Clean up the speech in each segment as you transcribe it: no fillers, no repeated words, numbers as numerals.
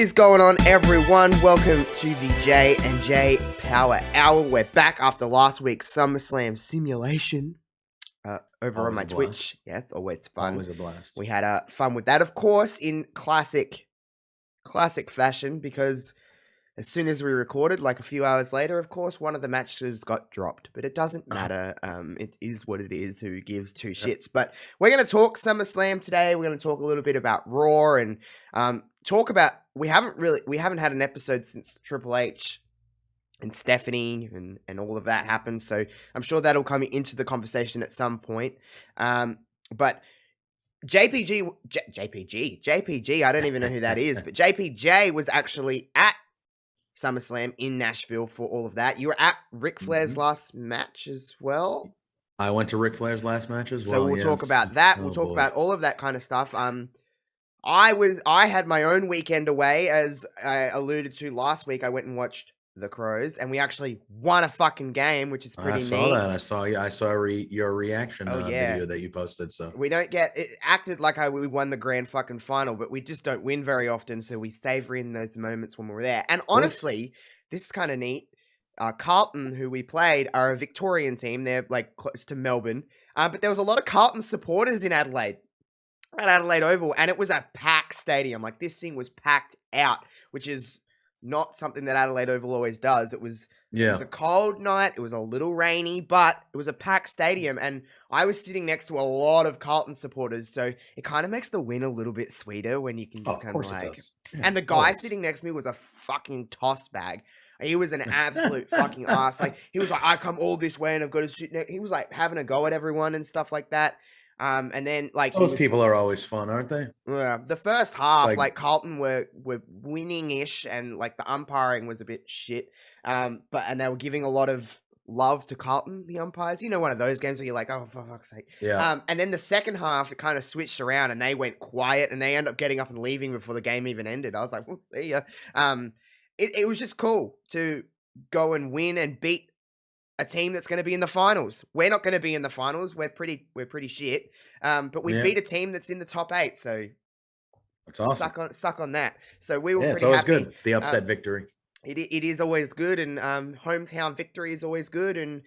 is going on, everyone? Welcome to the J and J Power Hour. We're back after last week's SummerSlam simulation over Always on my a blast. Twitch. Yeah, it's always fun. Always a blast. We had fun with that, of course, in classic fashion, because as soon as we recorded, like a few hours later, of course, one of the matches got dropped. But it doesn't matter. It is what it is. Who gives two shits? But we're going to talk SummerSlam today. We're going to talk a little bit about Raw and talk about we haven't had an episode since Triple H and Stephanie and all of that happened. So I'm sure that'll come into the conversation at some point. But JPG, I don't even know who that is, but JPJ was actually at SummerSlam in Nashville for all of that. You were at Ric Flair's last match as well. I went to Ric Flair's last match as well. So we'll talk about that. We'll talk about all of that kind of stuff. I had my own weekend away, as I alluded to last week. I went and watched the Crows, and we actually won a fucking game, which is pretty neat. I saw your reaction video that you posted. So we don't get it acted like we won the grand fucking final, but we just don't win very often. So we savor in those moments when we're there. And honestly, this is kind of neat. Carlton, who we played, are a Victorian team. They're like close to Melbourne, but there was a lot of Carlton supporters in Adelaide. At Adelaide Oval, and it was a packed stadium. Like, this thing was packed out, which is not something that Adelaide Oval always does. It was a cold night, it was a little rainy, but it was a packed stadium, and I was sitting next to a lot of Carlton supporters, so it kind of makes the win a little bit sweeter when you can just kind of like... And the guy sitting next to me was a fucking toss bag. He was an absolute fucking ass. Like, he was like, I come all this way and I've got to sit next... He was like having a go at everyone and stuff like that. And then like those people are always fun, aren't they? Yeah. The first half, like Carlton were winning-ish, and like the umpiring was a bit shit. And they were giving a lot of love to Carlton, the umpires. You know, one of those games where you're like, oh, for fuck's sake. Yeah. And then the second half, it kind of switched around, and they went quiet, and they ended up getting up and leaving before the game even ended. I was like, well, see ya. It was just cool to go and win and beat a team that's going to be in the finals. We're not going to be in the finals. We're pretty shit. But we beat a team that's in the top 8. So that's awesome. Suck on that. So we were pretty it's always happy. Good. The upset victory. It is always good, and hometown victory is always good, and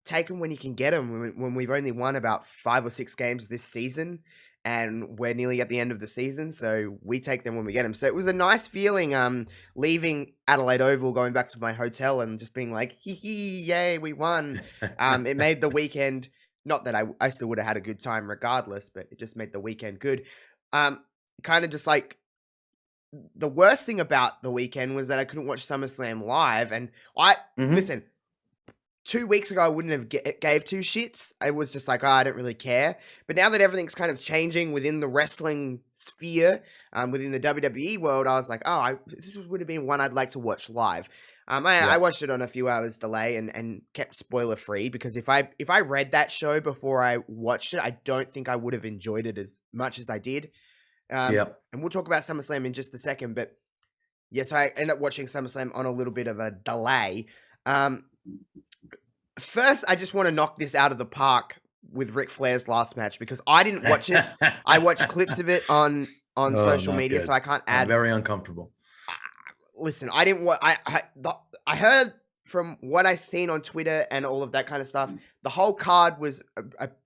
take them when you can get them. When we've only won about 5 or 6 games this season, and we're nearly at the end of the season, so we take them when we get them. So it was a nice feeling leaving Adelaide Oval, going back to my hotel and just being like, hee hee, yay, we won. It made the weekend, not that I still would have had a good time regardless, but it just made the weekend good. Kind of just like, the worst thing about the weekend was that I couldn't watch SummerSlam live, and listen, 2 weeks ago, I wouldn't have gave two shits. I was just like, I don't really care. But now that everything's kind of changing within the wrestling sphere, within the WWE world, I was like, this would have been one I'd like to watch live. I watched it on a few hours delay and kept spoiler free, because if I read that show before I watched it, I don't think I would have enjoyed it as much as I did. And we'll talk about SummerSlam in just a second. But yes, I ended up watching SummerSlam on a little bit of a delay. First, I just want to knock this out of the park with Ric Flair's last match, because I didn't watch it. I watched clips of it on social media, so I can't add. I'm very uncomfortable. Listen, I didn't watch. I heard from what I seen on Twitter and all of that kind of stuff. The whole card was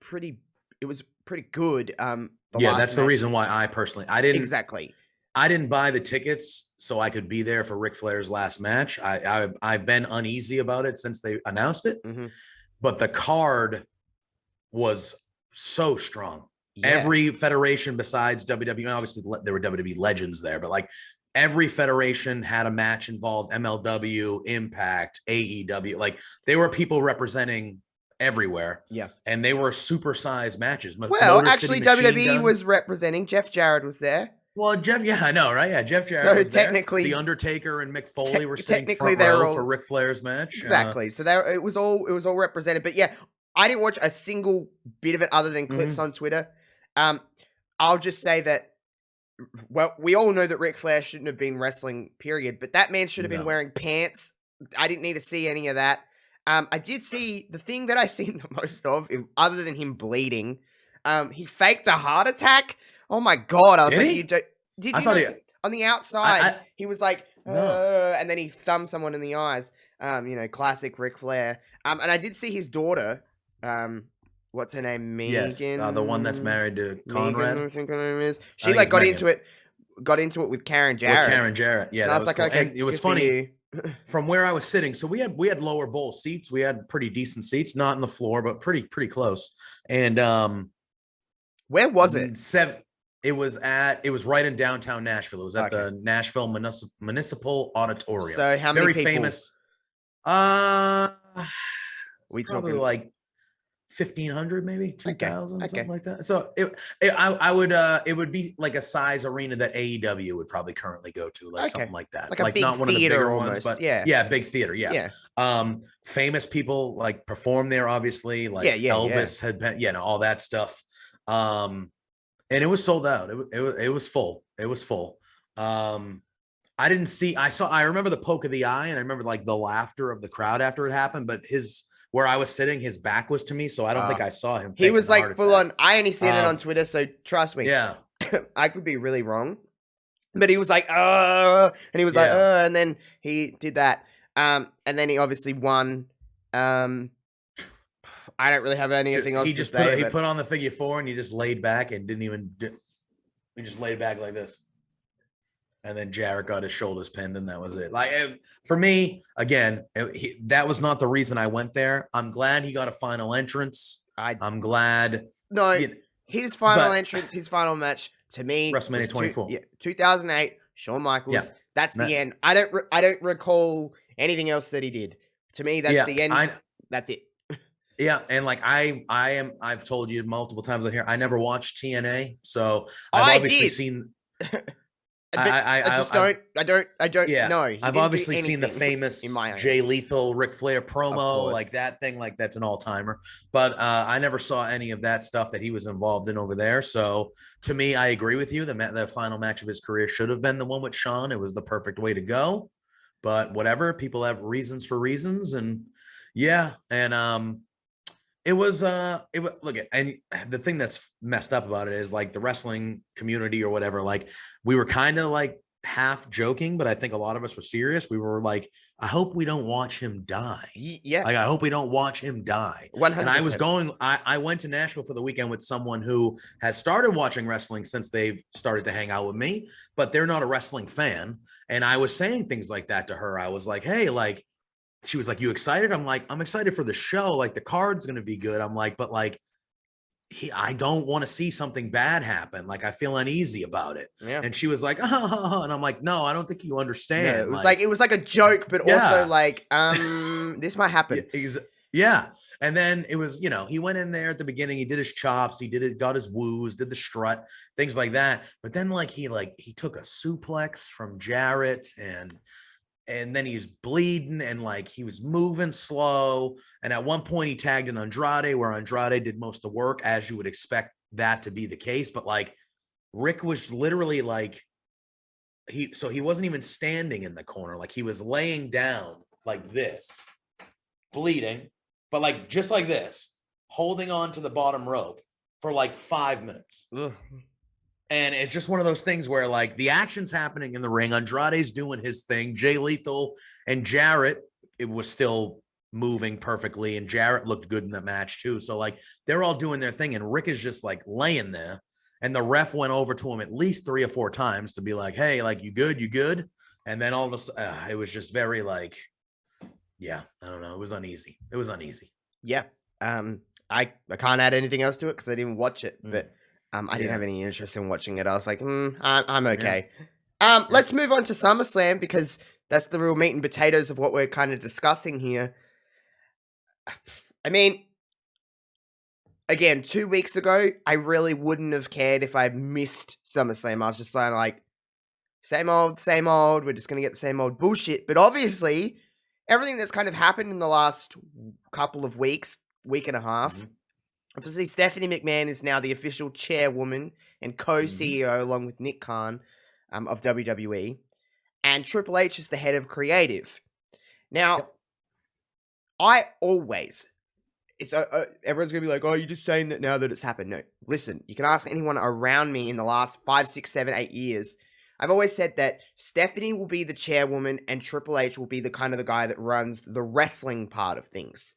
pretty good. That's the reason why I exactly. I didn't buy the tickets so I could be there for Ric Flair's last match. I've been uneasy about it since they announced it, but the card was so strong. Yeah. Every federation besides WWE, obviously there were WWE legends there, but like every federation had a match involved. MLW, Impact, AEW, like they were people representing everywhere. Yeah. And they were supersized matches. Well, actually WWE was representing. Jeff Jarrett was there. Well, Jeff, I know, right? Yeah, Jeff Jarrett was technically there. The Undertaker and Mick Foley were sitting front row for Ric Flair's match. Exactly. So it was all represented. But yeah, I didn't watch a single bit of it other than clips on Twitter. I'll just say that, well, we all know that Ric Flair shouldn't have been wrestling, period. But that man should have been wearing pants. I didn't need to see any of that. I did see the thing that I seen the most of, other than him bleeding. He faked a heart attack. Oh my god! I was like, I On the outside, he was like, No. and then he thumbed someone in the eyes. Classic Ric Flair. And I did see his daughter. What's her name? Megan. Yes, the one that's married to Conrad. Megan, I think her name is. She like got into it with Karen Jarrett. With Karen Jarrett, yeah, and that was like, cool. okay, And it was funny. From where I was sitting, so we had lower bowl seats. We had pretty decent seats, not on the floor, but pretty close. And where was it? It was right in downtown Nashville. It was at the Nashville Municipal Auditorium. So how many very people? Famous. We probably talking like 1,500, maybe 2,000, something like that. So it would be like a size arena that AEW would probably currently go to, like something like that, like a big not one of the bigger ones, but big theater, famous people like perform there, obviously, like Elvis had been, all that stuff, and it was sold out. It was full. It was full. I remember the poke of the eye, and I remember like the laughter of the crowd after it happened, but where I was sitting, his back was to me, so I don't think I saw him. He was like full on. I only seen it on Twitter, so trust me. Yeah, I could be really wrong, but he was like, and he was like, and then he did that, and then he obviously won. I don't really have anything else to say. He put on the figure four, and he just laid back and didn't even. He just laid back like this. And then Jarrett got his shoulders pinned, and that was it. Like, for me, again, that was not the reason I went there. I'm glad he got a final entrance. I'm glad. No, his final entrance, his final match, to me, WrestleMania 24. 2008, Shawn Michaels. Yeah, that's the end. I don't recall anything else that he did. To me, that's the end. That's it. Yeah, and like I've told you multiple times on here, I never watched TNA, so I've obviously seen. I don't know. I've obviously seen the famous Jay Lethal Ric Flair promo, like that thing, like that's an all-timer. But I never saw any of that stuff that he was involved in over there. So to me, I agree with you. The final match of his career should have been the one with Shawn. It was the perfect way to go. But whatever, people have reasons for reasons, and it was look at, and the thing that's messed up about it is like the wrestling community or whatever, like we were kind of like half joking, but I think a lot of us were serious. We were like, I hope we don't watch him die. Yeah. Like, I hope we don't watch him die. 100%. And I went to Nashville for the weekend with someone who has started watching wrestling since they've started to hang out with me, but they're not a wrestling fan. And I was saying things like that to her. I was like, hey, like, she was like, you excited? I'm like, I'm excited for the show. Like, the card's going to be good. I'm like, but like, I don't want to see something bad happen. Like, I feel uneasy about it. Yeah. And she was like, oh, and I'm like, no, I don't think you understand. Yeah, it was like a joke, but also like, this might happen. Yeah. And then it was, he went in there at the beginning, he did his chops, got his woos, did the strut, things like that. But then he took a suplex from Jarrett, and then he's bleeding, and like he was moving slow. And at one point he tagged in Andrade, where Andrade did most of the work, as you would expect that to be the case. But like Rick was literally like, he wasn't even standing in the corner. Like, he was laying down like this, bleeding, but like just like this, holding on to the bottom rope for like 5 minutes. Ugh. And it's just one of those things where like the action's happening in the ring. Andrade's doing his thing. Jay Lethal and Jarrett, it was still moving perfectly. And Jarrett looked good in the match too. So like they're all doing their thing. And Rick is just like laying there. And the ref went over to him at least 3 or 4 times to be like, hey, like, you good? You good? And then all of a sudden, it was just very like, I don't know. It was uneasy. Yeah. I can't add anything else to it because I didn't watch it, but I didn't have any interest in watching it. I was like, I'm okay. Let's move on to SummerSlam, because that's the real meat and potatoes of what we're kind of discussing here. I mean, again, 2 weeks ago, I really wouldn't have cared if I missed SummerSlam. I was just like, same old, we're just going to get the same old bullshit. But obviously, everything that's kind of happened in the last couple of weeks, week and a half, obviously Stephanie McMahon is now the official chairwoman and co-CEO along with Nick Khan of WWE. And Triple H is the head of creative. Now, I always... everyone's going to be like, oh, you're just saying that now that it's happened. No, listen, you can ask anyone around me in the last 5, 6, 7, 8 years. I've always said that Stephanie will be the chairwoman and Triple H will be the kind of the guy that runs the wrestling part of things.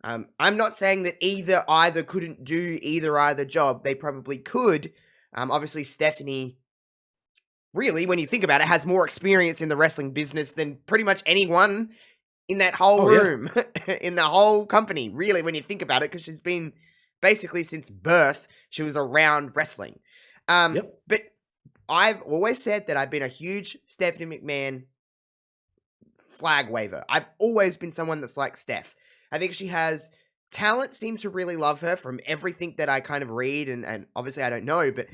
I'm not saying that either couldn't do either job. They probably could. Obviously, Stephanie, really, when you think about it, has more experience in the wrestling business than pretty much anyone in that whole room, in the whole company, really, when you think about it, because she's been basically since birth, she was around wrestling. But I've always said that I've been a huge Stephanie McMahon flag waver. I've always been someone that's like Steph. I think she has talent, seems to really love her from everything that I kind of read, and obviously I don't know, but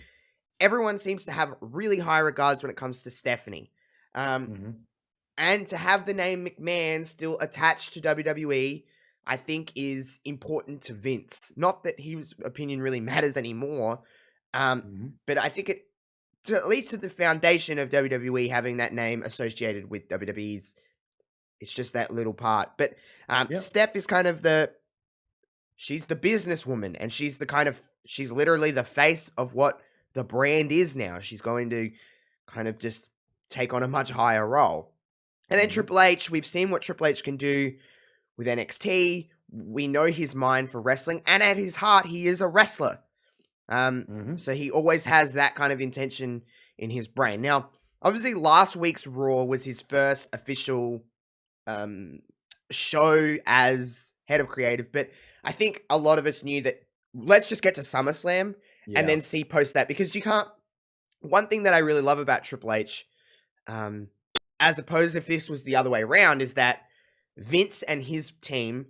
everyone seems to have really high regards when it comes to Stephanie. And to have the name McMahon still attached to WWE, I think is important to Vince. Not that his opinion really matters anymore, but I think it, at least to the foundation of WWE having that name associated with WWE's, it's just that little part. But Steph is kind of she's the businesswoman, and she's literally the face of what the brand is now. She's going to kind of just take on a much higher role. And then Triple H, we've seen what Triple H can do with NXT. We know his mind for wrestling, and at his heart, he is a wrestler. So he always has that kind of intention in his brain. Now, obviously, last week's Raw was his first official show as head of creative, but I think a lot of us knew that let's just get to SummerSlam and then see post that, because you can't. One thing that I really love about Triple H, as opposed if this was the other way around, is that Vince and his team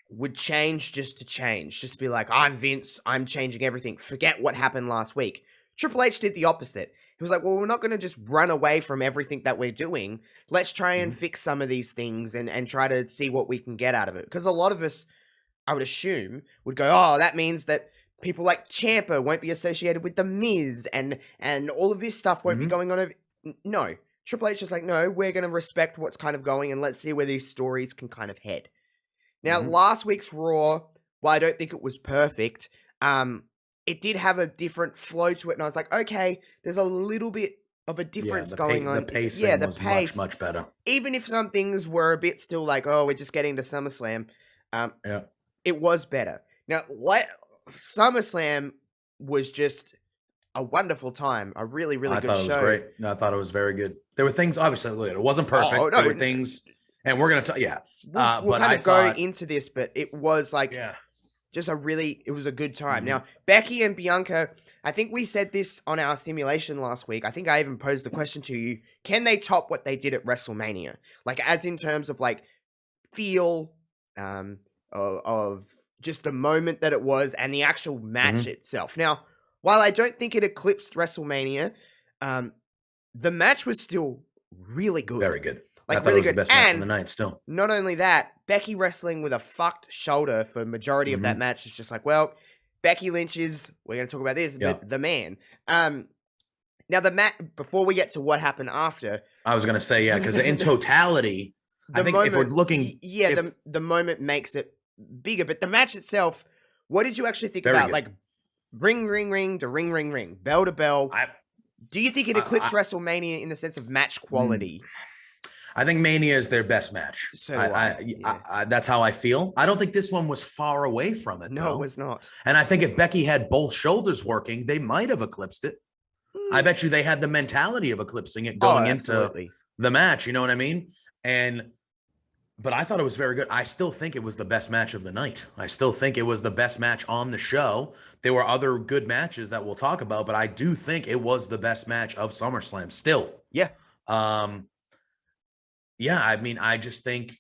would change just to change. Just be like, I'm Vince, I'm changing everything. Forget what happened last week. Triple H did the opposite. He was like, well, we're not going to just run away from everything that we're doing. Let's try and fix some of these things and try to see what we can get out of it. Because a lot of us, I would assume, would go, oh, that means that people like Ciampa won't be associated with The Miz and all of this stuff won't be going on. No. Triple H is like, no, we're going to respect what's kind of going and let's see where these stories can kind of head. Now, last week's Raw, while I don't think it was perfect, it did have a different flow to it. And I was like, okay, there's a little bit of a difference going on. The pacing was much, much better. Even if some things were a bit still like, oh, we're just getting to SummerSlam, it was better. Now, SummerSlam was just a wonderful time. A really, really good show. I thought it was great. No, I thought it was very good. There were things, obviously, it wasn't perfect. There were things, and we're going to, we'll kind of go into this, but it was like, just it was a good time. Now, Becky and Bianca, I think we said this on our simulation last week. I think I even posed the question to you. Can they top what they did at WrestleMania? Like, as in terms of, like, feel of just the moment that it was and the actual match itself. Now, while I don't think it eclipsed WrestleMania, the match was still really good. Very good. Like, I thought really it was good. The best match of the night still. Not only that, Becky wrestling with a fucked shoulder for majority of that match is just like, well, Becky Lynch is, we're going to talk about this, but the man. Now, before we get to what happened after. I was going to say, because in totality, I think if we're looking. The moment makes it bigger, but the match itself, what did you actually think about? Good. Like, ring, ring, ring to ring, ring, ring, bell to bell. Do you think it eclipsed WrestleMania in the sense of match quality? I think Mania is their best match. So that's how I feel. I don't think this one was far away from it. No, it was not. And I think if Becky had both shoulders working, they might have eclipsed it. I bet you they had the mentality of eclipsing it going into the match. You know what I mean? But I thought it was very good. I still think it was the best match of the night. I still think it was the best match on the show. There were other good matches that we'll talk about, but I do think it was the best match of SummerSlam still. Yeah. I mean, I just think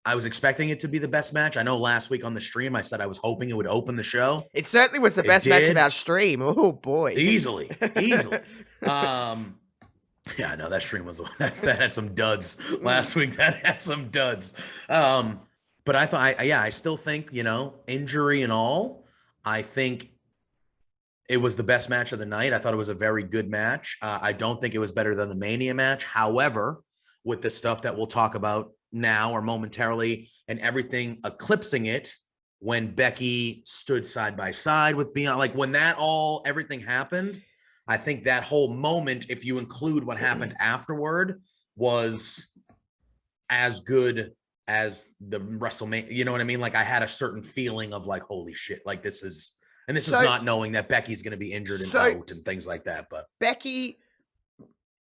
I was expecting it to be the best match. I know last week on the stream, I said I was hoping it would open the show. It certainly was the best match of our stream. Oh, boy. Easily. Yeah, no, that stream was that had some duds last week. That had some duds. But I thought, I still think, injury and all, I think it was the best match of the night. I thought it was a very good match. I don't think it was better than the Mania match. However, with the stuff that we'll talk about now or momentarily and everything eclipsing it, when Becky stood side by side with Bianca, like when everything happened, I think that whole moment, if you include what happened afterward, was as good as the WrestleMania. You know what I mean? Like I had a certain feeling of like, holy shit, like this is not knowing that Becky's going to be injured and out and things like that. But Becky,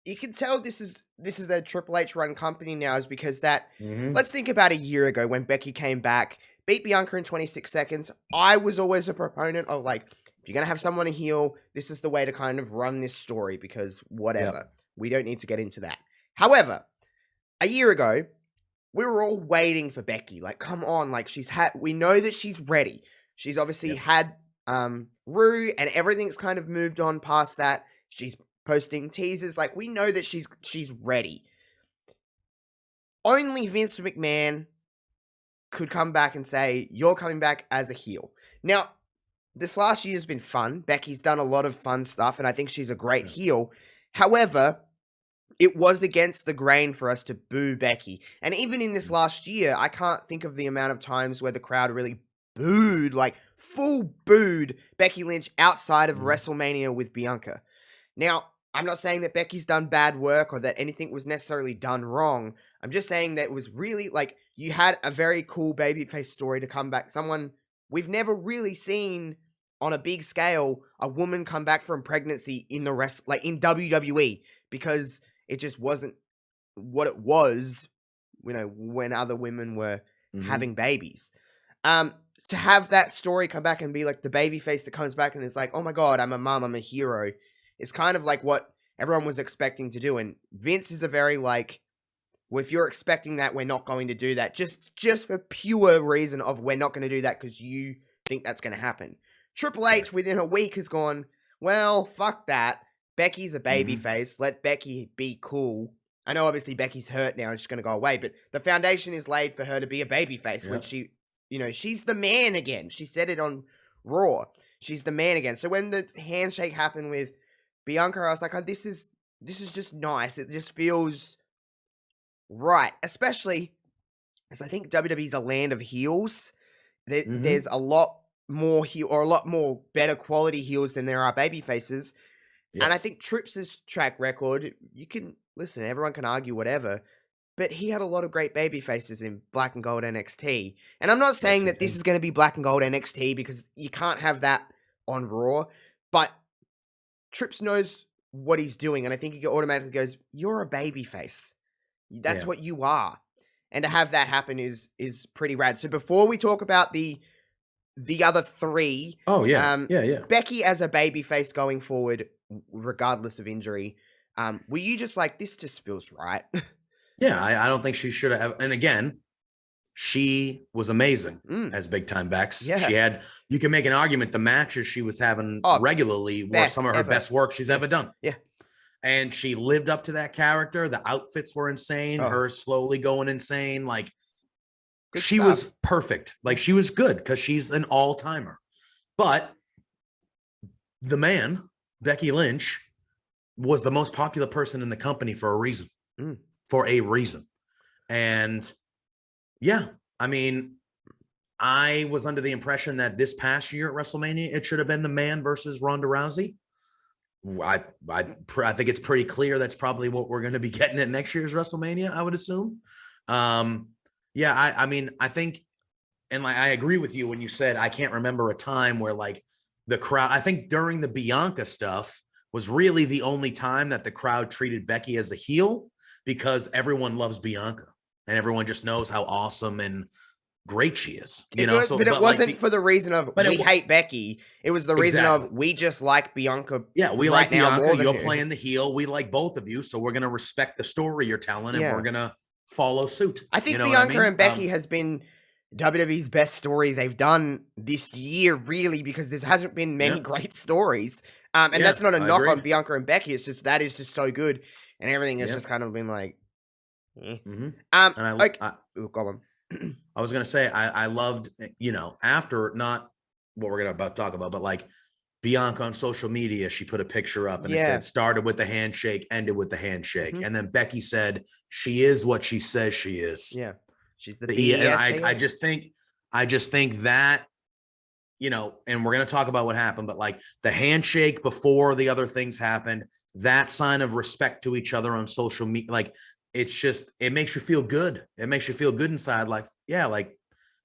you can tell this is a Triple H run company now, is because that, let's think about a year ago when Becky came back, beat Bianca in 26 seconds. I was always a proponent of like, if you're going to have someone to heel, this is the way to kind of run this story, because whatever, we don't need to get into that. However, a year ago, we were all waiting for Becky. Like, come on, like we know that she's ready. She's obviously had Rue, and everything's kind of moved on past that. She's posting teasers. Like, we know that she's ready. Only Vince McMahon could come back and say, you're coming back as a heel. Now, this last year has been fun. Becky's done a lot of fun stuff, and I think she's a great heel. However, it was against the grain for us to boo Becky. And even in this last year, I can't think of the amount of times where the crowd really booed, like full booed Becky Lynch outside of WrestleMania with Bianca. Now, I'm not saying that Becky's done bad work or that anything was necessarily done wrong. I'm just saying that it was really like, you had a very cool babyface story to come back. Someone we've never really seen on a big scale, a woman come back from pregnancy in the like in WWE, because it just wasn't what it was, you know, when other women were having babies. To have that story come back and be like the babyface that comes back and is like, oh my God, I'm a mom, I'm a hero. It's kind of like what everyone was expecting to do. And Vince is a very like, well, if you're expecting that, we're not going to do that. Just for pure reason of we're not going to do that because you think that's going to happen. Triple H within a week has gone, well, fuck that. Becky's a babyface. Let Becky be cool. I know obviously Becky's hurt now and she's going to go away, but the foundation is laid for her to be a babyface when she, you know, she's the man again. She said it on Raw. She's the man again. So when the handshake happened with Bianca, I was like, oh, this is just nice. It just feels right. Especially because I think WWE's a land of heels. There's a lot more heel, or a lot more better quality heels than there are baby faces. And I think Trips' track record, you can listen, everyone can argue whatever, but he had a lot of great baby faces in Black and Gold NXT. And I'm not saying that this is going to be Black and Gold NXT, because you can't have that on Raw, but Trips knows what he's doing, and I think he automatically goes, you're a baby face. That's what you are. And to have that happen is pretty rad. So before we talk about the other three, Becky as a babyface going forward, regardless of injury, were you just like, this just feels right? I don't think she should have. And again, she was amazing as big time Bex. She had, you can make an argument, the matches she was having regularly were some of her best work she's ever done. And she lived up to that character. The outfits were insane. Her slowly going insane. Like, she was perfect. Like, she was good because she's an all-timer. But the man, Becky Lynch, was the most popular person in the company for a reason. For a reason. And I mean, I was under the impression that this past year at WrestleMania, it should have been the man versus Ronda Rousey. I think it's pretty clear that's probably what we're going to be getting at next year's WrestleMania, I would assume. I mean, I think, and like, I agree with you when you said, I can't remember a time where like the crowd, I think during the Bianca stuff was really the only time that the crowd treated Becky as a heel, because everyone loves Bianca and everyone just knows how awesome and great she is. But it wasn't for the reason of we hate Becky. It was the reason of we just like Bianca. Yeah, we like Bianca. You're playing the heel. We like both of you, so we're going to respect the story you're telling, and we're going to follow suit. I think Bianca and Becky has been WWE's best story they've done this year, really, because there hasn't been many great stories. And that's not a knock on Bianca and Becky. It's just that is just so good, and everything has just kind of been like, go on. I was going to say, I loved, after, not what we're going to about talk about, but like Bianca on social media, she put a picture up and it said, started with the handshake, ended with the handshake. And then Becky said, she is what she says she is. Yeah. She's the I just think that you know, and we're going to talk about what happened, but like the handshake before the other things happened, that sign of respect to each other on social media, like it's just, it makes you feel good. It makes you feel good inside. Like, yeah, like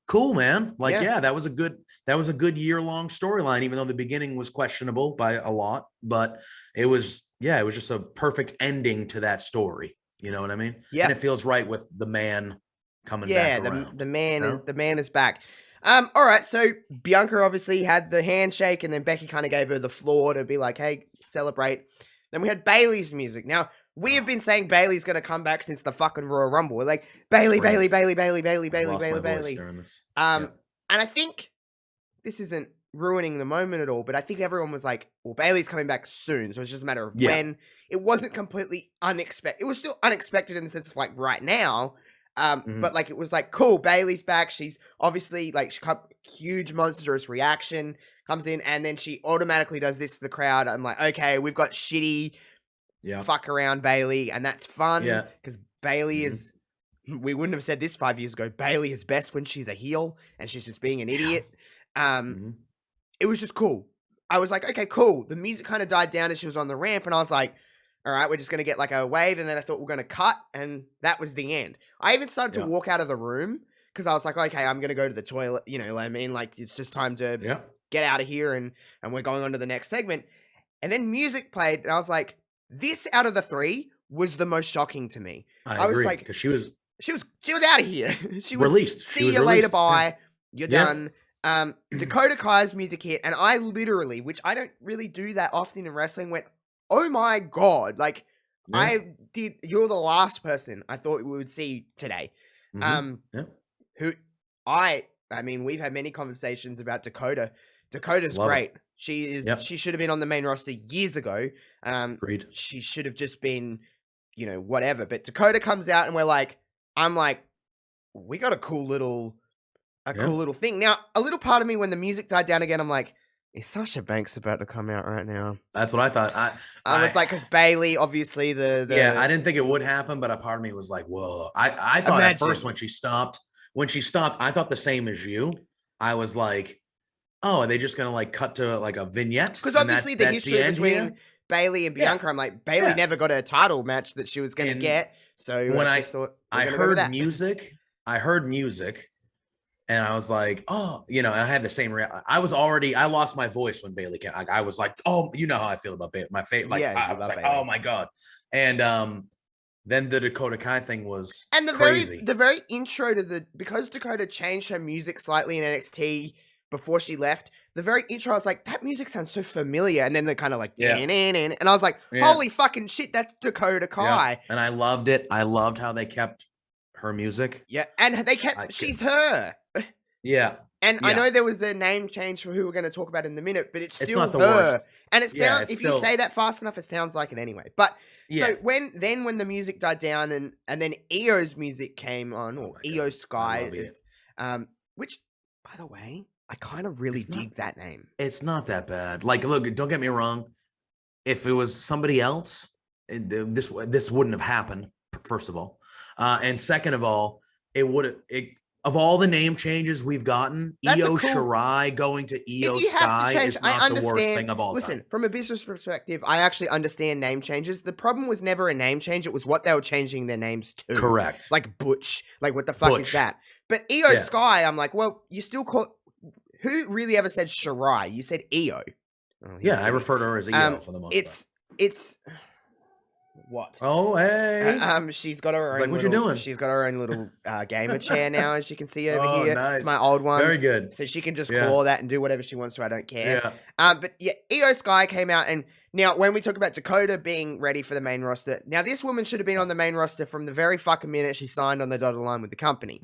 cool, man. Like, yeah, that was a good year-long storyline, even though the beginning was questionable by a lot, but it was just a perfect ending to that story. You know what I mean? Yeah. And it feels right with the man coming back around. The man is back. All right, so Bianca obviously had the handshake, and then Becky kind of gave her the floor to be like, hey, celebrate. Then we had Bayley's music. Now, we have been saying Bayley's going to come back since the fucking Royal Rumble. We're like, Bayley. And I think this isn't ruining the moment at all, but I think everyone was like, well, Bayley's coming back soon, so it's just a matter of when. It wasn't completely unexpected. It was still unexpected in the sense of like right now, but like it was like, cool, Bayley's back. She's obviously like huge monstrous reaction comes in, and then she automatically does this to the crowd. I'm like, okay, we've got shitty fuck around Bayley, and that's fun because Bayley is. We wouldn't have said this 5 years ago. Bayley is best when she's a heel and she's just being an idiot. It was just cool. I was like, okay, cool. The music kind of died down as she was on the ramp, and I was like, all right, we're just going to get like a wave, and then I thought we're going to cut, and that was the end. I even started to walk out of the room because I was like, okay, I'm going to go to the toilet, you know what I mean? Like, it's just time to get out of here, and we're going on to the next segment. And then music played, and I was like, this out of the three was the most shocking to me. I agree, was like, because she was out of here. She was released. See you later, bye. You're done. Dakota Kai's music hit, and I literally, which I don't really do that often in wrestling, went, oh my God. Like, you're the last person I thought we would see today. I mean, we've had many conversations about Dakota. Dakota's great. She is, she should have been on the main roster years ago. Agreed. She should have just been, you know, whatever. But Dakota comes out, and I'm like, we got a cool little thing. Now, a little part of me, when the music died down again, I'm like, is Sasha Banks about to come out right now? That's what I thought. It's like, because Bayley, obviously, I didn't think it would happen, but a part of me was like, whoa. I thought at first when she stopped, I thought the same as you. I was like, oh, are they just going to like cut to like a vignette? Because obviously the history between Bayley and Bianca, I'm like, Bayley never got a title match that she was going to get. So when I heard music, and I was like, oh, you know, I had the same I lost my voice when Bayley came. I was like, oh, you know how I feel about Bayley. My favorite, like, I was like, Bayley. Oh my God. And then the Dakota Kai thing was crazy. The very intro to because Dakota changed her music slightly in NXT before she left, the very intro, I was like, that music sounds so familiar. And then they're kind of like, and I was like, holy fucking shit, that's Dakota Kai. Yeah. And I loved it. I loved how they kept her music. Yeah. And they kept, she's her. Yeah. And I know there was a name change for who we're going to talk about in a minute, but it's still not the worst. And it's down, if you say that fast enough, it sounds like it anyway. But so when the music died down and then Io's music came on, or Io Sky is, which, by the way, I kind of really dig that name. It's not that bad. Like, look, don't get me wrong. If it was somebody else, this wouldn't have happened. First of all, and second of all, of all the name changes we've gotten, Io Shirai going to Io Sky is not the worst thing of all time. Listen, from a business perspective, I actually understand name changes. The problem was never a name change. It was what they were changing their names to. Correct. Like Butch. Like, what the fuck is that? But Io Sky, I'm like, well, you still call... Who really ever said Shirai? You said Io. Oh, I refer to her as Io for the most part. It's... What? Oh, hey. She's got her own. Like, what you doing? She's got her own little gamer chair now, as you can see over here. Nice. It's my old one. Very good. So she can just claw that and do whatever she wants to. I don't care. But yeah, Io Sky came out, and now when we talk about Dakota being ready for the main roster, now this woman should have been on the main roster from the very fucking minute she signed on the dotted line with the company.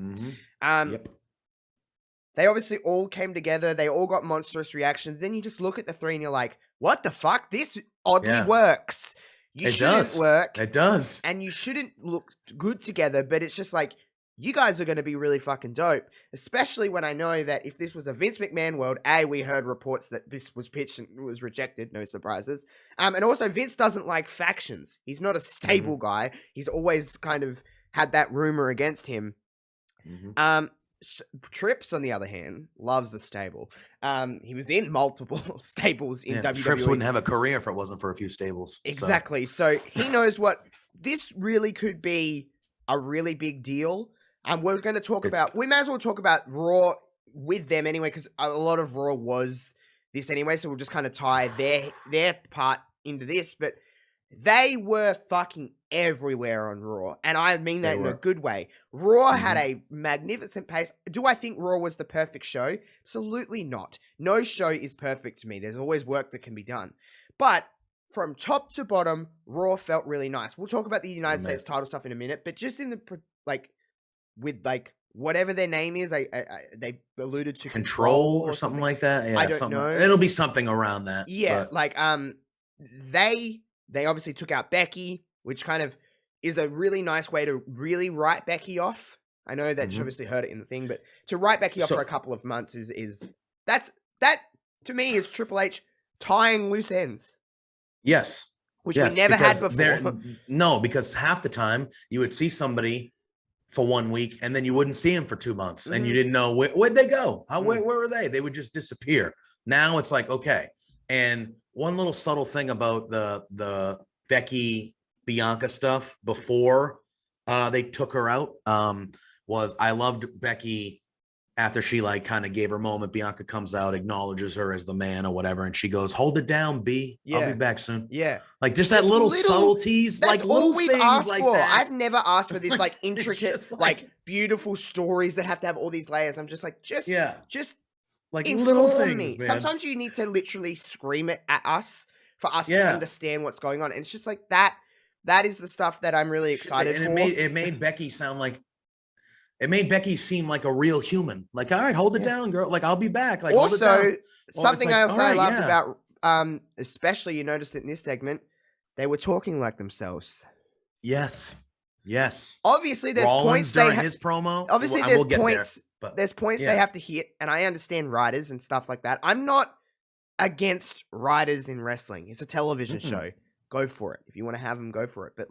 They obviously all came together. They all got monstrous reactions. Then you just look at the three and you're like, what the fuck? This oddly works. It shouldn't work. It does. And you shouldn't look good together, but it's just like, you guys are going to be really fucking dope. Especially when I know that if this was a Vince McMahon world, we heard reports that this was pitched and was rejected. No surprises. And also, Vince doesn't like factions. He's not a stable guy. He's always kind of had that rumor against him. Trips, on the other hand, loves the stable. He was in multiple stables in WWE. Trips wouldn't have a career if it wasn't for a few stables. Exactly. So he knows what this really could be a really big deal. We're going to talk about, we may as well talk about Raw with them anyway, because a lot of Raw was this anyway. So we'll just kind of tie their part into this. But they were fucking everywhere on Raw. And I mean that in a good way. Raw had a magnificent pace. Do I think Raw was the perfect show? Absolutely not. No show is perfect to me. There's always work that can be done. But from top to bottom, Raw felt really nice. We'll talk about the United States title stuff in a minute. But just in the, with whatever their name is, they alluded to Control or something like that. Yeah, I don't know. It'll be something around that. Yeah, they obviously took out Becky, which kind of is a really nice way to really write Becky off. I know that you obviously heard it in the thing, but to write Becky off for a couple of months is that to me is Triple H tying loose ends. Yes. Which we never had before. No, because half the time you would see somebody for 1 week and then you wouldn't see them for 2 months and you didn't know where'd they go? Where were they? They would just disappear. Now it's like, okay. And one little subtle thing about the Becky Bianca stuff before they took her out was I loved Becky after she kind of gave her moment. Bianca comes out, acknowledges her as the man or whatever, and she goes, "Hold it down, B. Yeah. I'll be back soon." Yeah, just that little subtleties. That's all we've asked for. That. I've never asked for this intricate, beautiful stories that have to have all these layers. I'm just just little things. Me. Man. Sometimes you need to literally scream it at us for us to understand what's going on. And it's just that. That is the stuff that I'm really excited for. It made Becky sound like. It made Becky seem like a real human. All right, hold it down, girl. I'll be back. Also, something else I loved about, especially you noticed it in this segment, they were talking like themselves. Yes. Obviously, there's Rollins points during his promo. Obviously, there's points. There's points they have to hit, and I understand writers and stuff like that. I'm not against writers in wrestling. It's a television show. Go for it. If you want to have them, go for it. But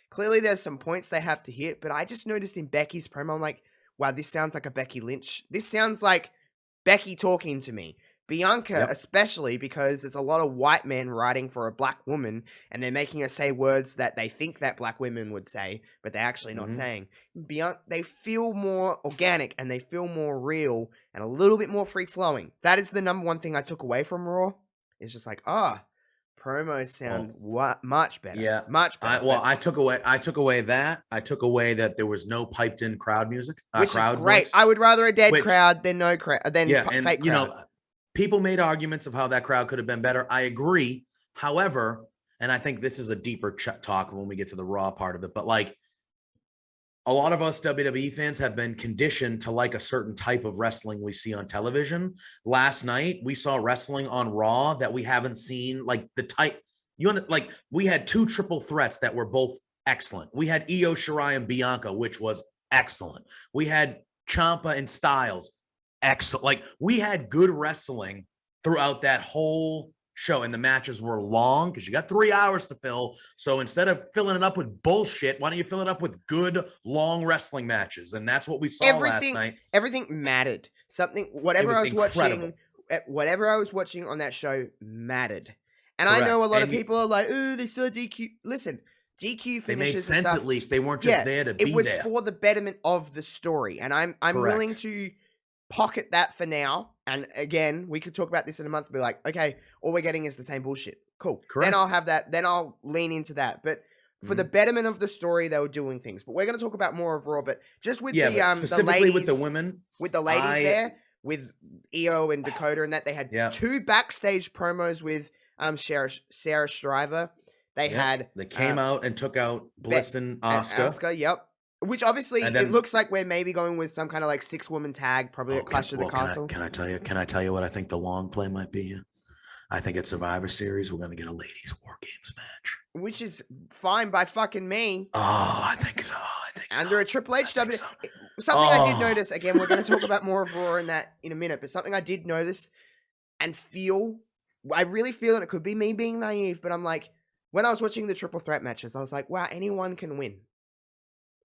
clearly, there's some points they have to hit, but I just noticed in Becky's promo, I'm like, wow, this sounds like a Becky Lynch. This sounds like Becky talking to me. Bianca, especially because there's a lot of white men writing for a black woman, and they're making her say words that they think that black women would say, but they're actually not saying. Bianca, they feel more organic, and they feel more real, and a little bit more free-flowing. That is the number one thing I took away from Raw. It's just promos sound much better. Yeah, much better. I took away that. I took away that there was no piped in crowd music. Which crowd is great. Voice. I would rather a dead crowd than no crowd. Fake crowd. People made arguments of how that crowd could have been better. I agree. However, and I think this is a deeper talk when we get to the Raw part of it, but a lot of us WWE fans have been conditioned to like a certain type of wrestling we see on television. Last night, we saw wrestling on Raw that we haven't seen, the type. We had two triple threats that were both excellent. We had Io Shirai and Bianca, which was excellent. We had Ciampa and Styles, excellent. We had good wrestling throughout that whole show, and the matches were long because you got 3 hours to fill. So instead of filling it up with bullshit, why don't you fill it up with good long wrestling matches? And that's what we saw last night. Everything mattered. Whatever I was watching on that show mattered. And correct. I know a lot of people are like, "Oh, they saw DQ." Listen, DQ finishes. They made sense at least. They weren't just there to be there. It was for the betterment of the story, and I'm willing to pocket that for now. And again, we could talk about this in a month and be like, okay, all we're getting is the same bullshit. Cool. Correct. Then I'll have that. Then I'll lean into that. But for the betterment of the story, they were doing things. But we're going to talk about more of Raw. But just with specifically the ladies, with the women, with the ladies there, with Io and Dakota, and that they had two backstage promos with Sarah Shriver. They came out and took out Bliss and Asuka. Yep. Which obviously it looks like we're maybe going with some kind of 6-woman tag, probably at Clash of the Castle. Can I tell you what I think the long play might be? I think at Survivor Series we're going to get a ladies War Games match, which is fine by fucking me. I think so. Under a Triple H W. Something I did notice. Again, we're going to talk about more of Raw in a minute. But something I did notice and feel, I really feel, and it could be me being naive, but I'm like, when I was watching the triple threat matches, I was like, wow, anyone can win.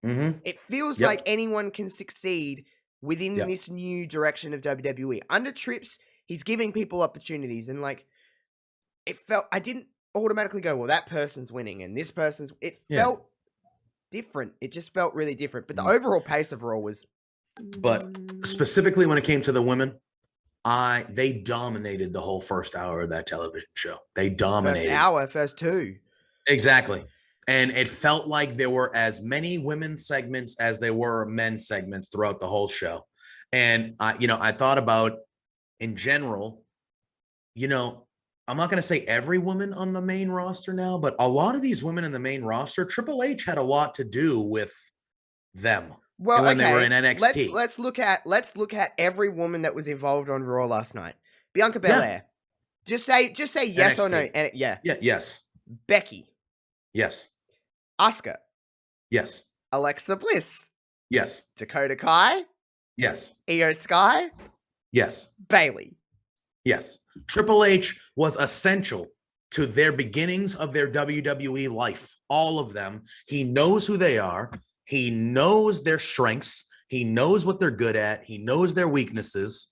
Mm-hmm. It feels like anyone can succeed within this new direction of WWE. Under Trips, he's giving people opportunities, and like I didn't automatically go, well, that person's winning and this person's. It felt different. It just felt really different. But the overall pace of Raw was. But specifically when it came to the women, they dominated the whole first hour of that television show. They dominated. First two. Exactly. And it felt like there were as many women's segments as there were men's segments throughout the whole show. And I thought about, in general, I'm not going to say every woman on the main roster now, but a lot of these women in the main roster, Triple H had a lot to do with them. Well, when they were in NXT. Let's look at every woman that was involved on Raw last night. Bianca Belair. Yeah. Just say yes NXT. Or no. And yes. Becky. Yes. Asuka. Yes. Alexa Bliss. Yes. Dakota Kai. Yes. Io Sky. Yes. Bayley. Yes. Triple H was essential to their beginnings of their WWE life. All of them. He knows who they are. He knows their strengths. He knows what they're good at. He knows their weaknesses.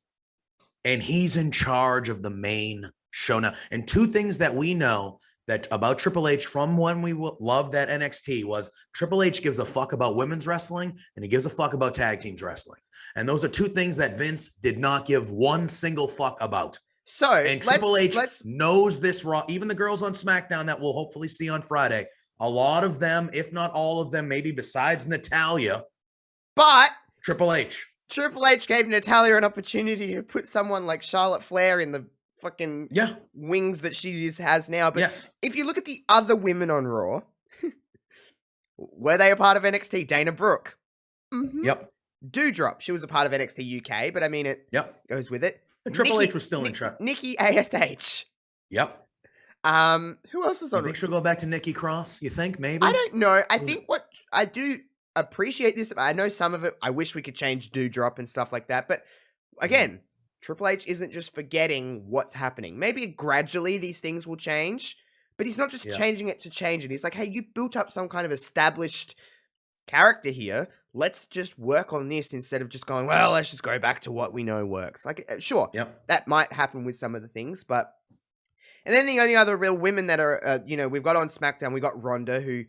And he's in charge of the main show now. And two things that we know that about Triple H from when we loved that NXT was Triple H gives a fuck about women's wrestling and he gives a fuck about tag teams wrestling. And those are two things that Vince did not give one single fuck about. And Triple H knows this Raw. Even the girls on SmackDown that we'll hopefully see on Friday, a lot of them, if not all of them, maybe besides Natalya. But Triple H gave Natalya an opportunity to put someone like Charlotte Flair in the fucking wings that she has now. But if you look at the other women on Raw, were they a part of NXT? Dana Brooke. Mm-hmm. Yep. Doudrop. She was a part of NXT UK, but I mean, it goes with it. And Triple H was still in charge. Nikki ASH. Yep. Who else is on? You think she'll go back to Nikki Cross? You think maybe? I don't know. I think what I do appreciate this. I know some of it. I wish we could change Doudrop and stuff like that. But again, Triple H isn't just forgetting what's happening. Maybe gradually these things will change, but he's not just changing it to change it. He's like, hey, you built up some kind of established character here. Let's just work on this instead of just going, well, let's just go back to what we know works. Like, sure, that might happen with some of the things, but. And then the only other real women that are, we've got on SmackDown, we got Ronda, who,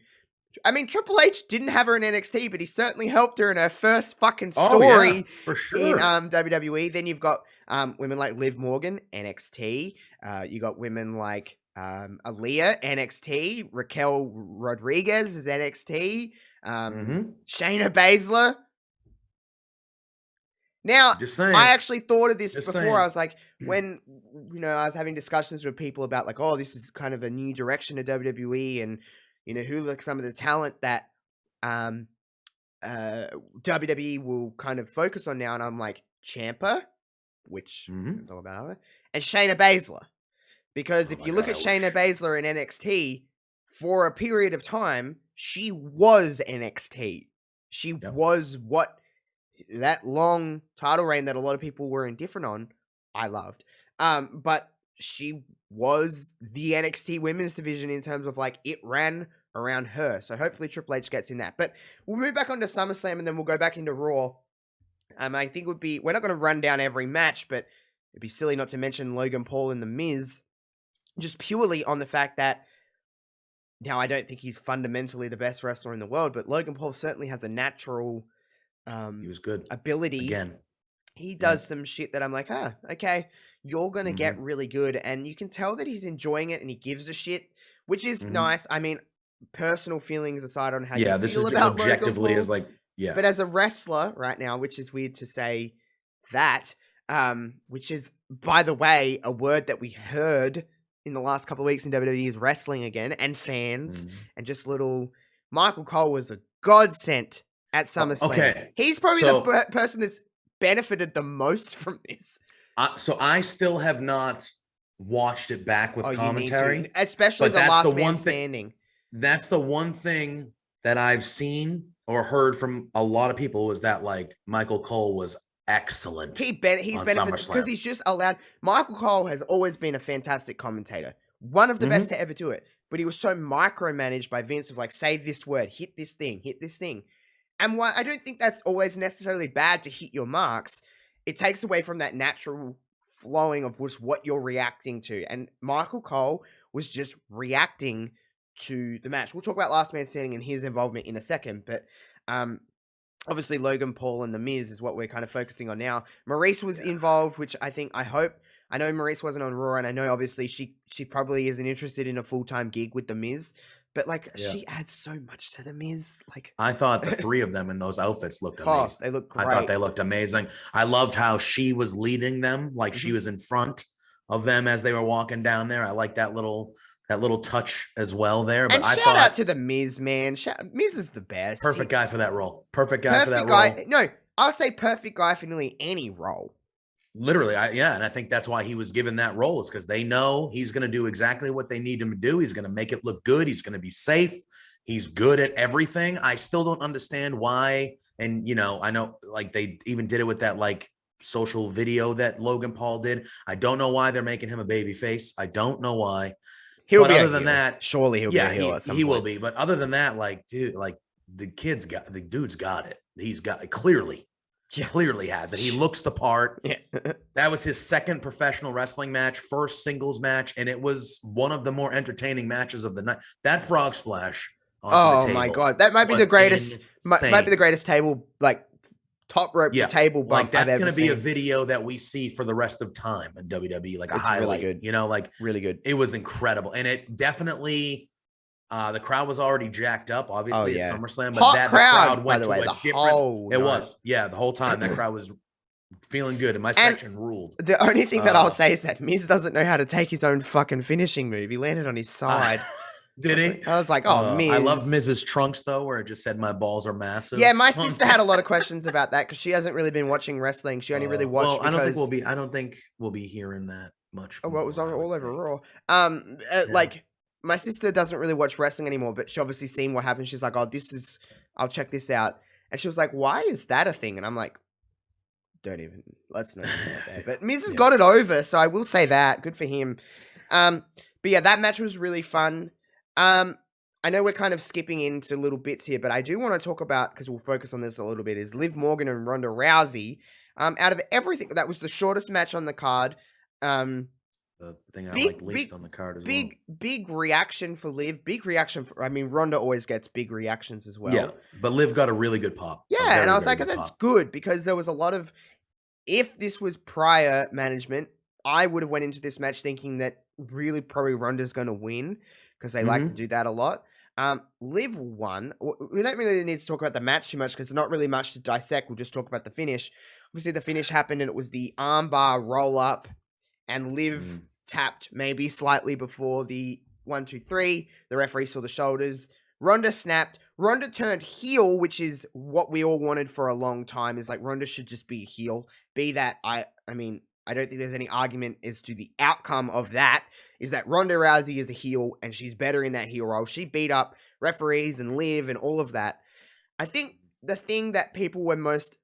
I mean, Triple H didn't have her in NXT, but he certainly helped her in her first fucking story for sure. in WWE. Then you've got women like Liv Morgan, NXT. You got women like Aaliyah, NXT. Raquel Rodriguez is NXT. Shayna Baszler. Now, I actually thought of this before. I was like, when, I was having discussions with people about like, oh, this is kind of a new direction of WWE and, who like some of the talent that WWE will kind of focus on now. And I'm like, Ciampa, which we'll talk about her, and Shayna Baszler. Because if you look at Shayna Baszler in NXT, for a period of time, she was NXT. She was what that long title reign that a lot of people were indifferent on, I loved. But she was the NXT women's division in terms of like it ran around her. So hopefully Triple H gets in that. But we'll move back onto SummerSlam and then we'll go back into Raw. I think we're not going to run down every match, but it'd be silly not to mention Logan Paul and The Miz, just purely on the fact that now I don't think he's fundamentally the best wrestler in the world, but Logan Paul certainly has a natural he was good ability. Again, he does some shit that I'm like, okay, you're gonna get really good, and you can tell that he's enjoying it and he gives a shit, which is nice. I mean, personal feelings aside on how you feel about objectively Logan Paul, is like, but as a wrestler right now, which is weird to say that, which is, by the way, a word that we heard in the last couple of weeks in WWE is wrestling again, and fans, and just little Michael Cole was a godsend at SummerSlam. Okay. He's probably the person that's benefited the most from this. So I still have not watched it back with commentary. Especially the last man standing. That's the one thing that I've seen or heard from a lot of people was that like Michael Cole was excellent. He's benefited because he's just allowed. Michael Cole has always been a fantastic commentator. One of the best to ever do it. But he was so micromanaged by Vince of like, say this word, hit this thing. And why I don't think that's always necessarily bad to hit your marks. It takes away from that natural flowing of just what you're reacting to. And Michael Cole was just reacting to the match. We'll talk about Last Man Standing and his involvement in a second, but obviously Logan Paul and The Miz is what we're kind of focusing on now. Maurice was involved, which I know Maurice wasn't on Raw, and I know obviously she probably isn't interested in a full-time gig with The Miz, but she adds so much to The Miz. I thought the three of them in those outfits looked amazing. They look great. I thought they looked amazing. I loved how she was leading them, like she was in front of them as they were walking down there. I like that little touch as well there. But and shout out to The Miz, man. Miz is the best. Perfect guy for that role. Perfect guy for that role. No, I'll say perfect guy for nearly any role. Literally, and I think that's why he was given that role, is because they know he's going to do exactly what they need him to do. He's going to make it look good. He's going to be safe. He's good at everything. I still don't understand why. And, I know they even did it with that social video that Logan Paul did. I don't know why they're making him a babyface. I don't know why. He'll be other than that, surely he'll be a heel at some point. He will be. But other than that, the dude's got it. He's got it clearly. Clearly has it. He looks the part. Yeah. That was his second professional wrestling match, first singles match, and it was one of the more entertaining matches of the night. That frog splash onto the table. Oh my god, that might be the greatest. Might be the greatest table, top rope to table bump I've ever seen. That's going to be a video that we see for the rest of time in WWE, a highlight. Really good. Really good. It was incredible, and it definitely. The crowd was already jacked up, obviously, at SummerSlam, but the crowd went to a different. It was, the whole time that crowd was feeling good, and my section ruled. The only thing that I'll say is that Miz doesn't know how to take his own fucking finishing move. He landed on his side. Did he? I was like, Miz. I love Miz's trunks though, where it just said "My balls are massive." Yeah, my sister had a lot of questions about that because she hasn't really been watching wrestling. She only really watched. I don't think we'll be hearing that much. Oh, well, it was all over Raw. My sister doesn't really watch wrestling anymore, but she obviously seen what happened. She's like, I'll check this out. And she was like, why is that a thing? And I'm like, let's not even go there. But Miz has got it over, so I will say that. Good for him. But yeah, that match was really fun. I know we're kind of skipping into little bits here, but I do want to talk about, because we'll focus on this a little bit, is Liv Morgan and Ronda Rousey. Out of everything, that was the shortest match on the card. The thing I like least on the card as well. Big reaction for Liv. Big reaction for, Ronda always gets big reactions as well. Yeah, but Liv got a really good pop. Yeah, and I was like, that's good, because there was a lot of, if this was prior management, I would have went into this match thinking that really probably Ronda's going to win, because they like to do that a lot. Liv won. We don't really need to talk about the match too much, because there's not really much to dissect. We'll just talk about the finish. Obviously, the finish happened, and it was the armbar roll-up, and Liv tapped maybe slightly before the 1, 2, 3. The referee saw the shoulders. Ronda snapped. Ronda turned heel, which is what we all wanted for a long time. Is Ronda should just be a heel. Be that, I don't think there's any argument as to the outcome of that. Is that Ronda Rousey is a heel, and she's better in that heel role. She beat up referees and Liv and all of that. I think the thing that people were most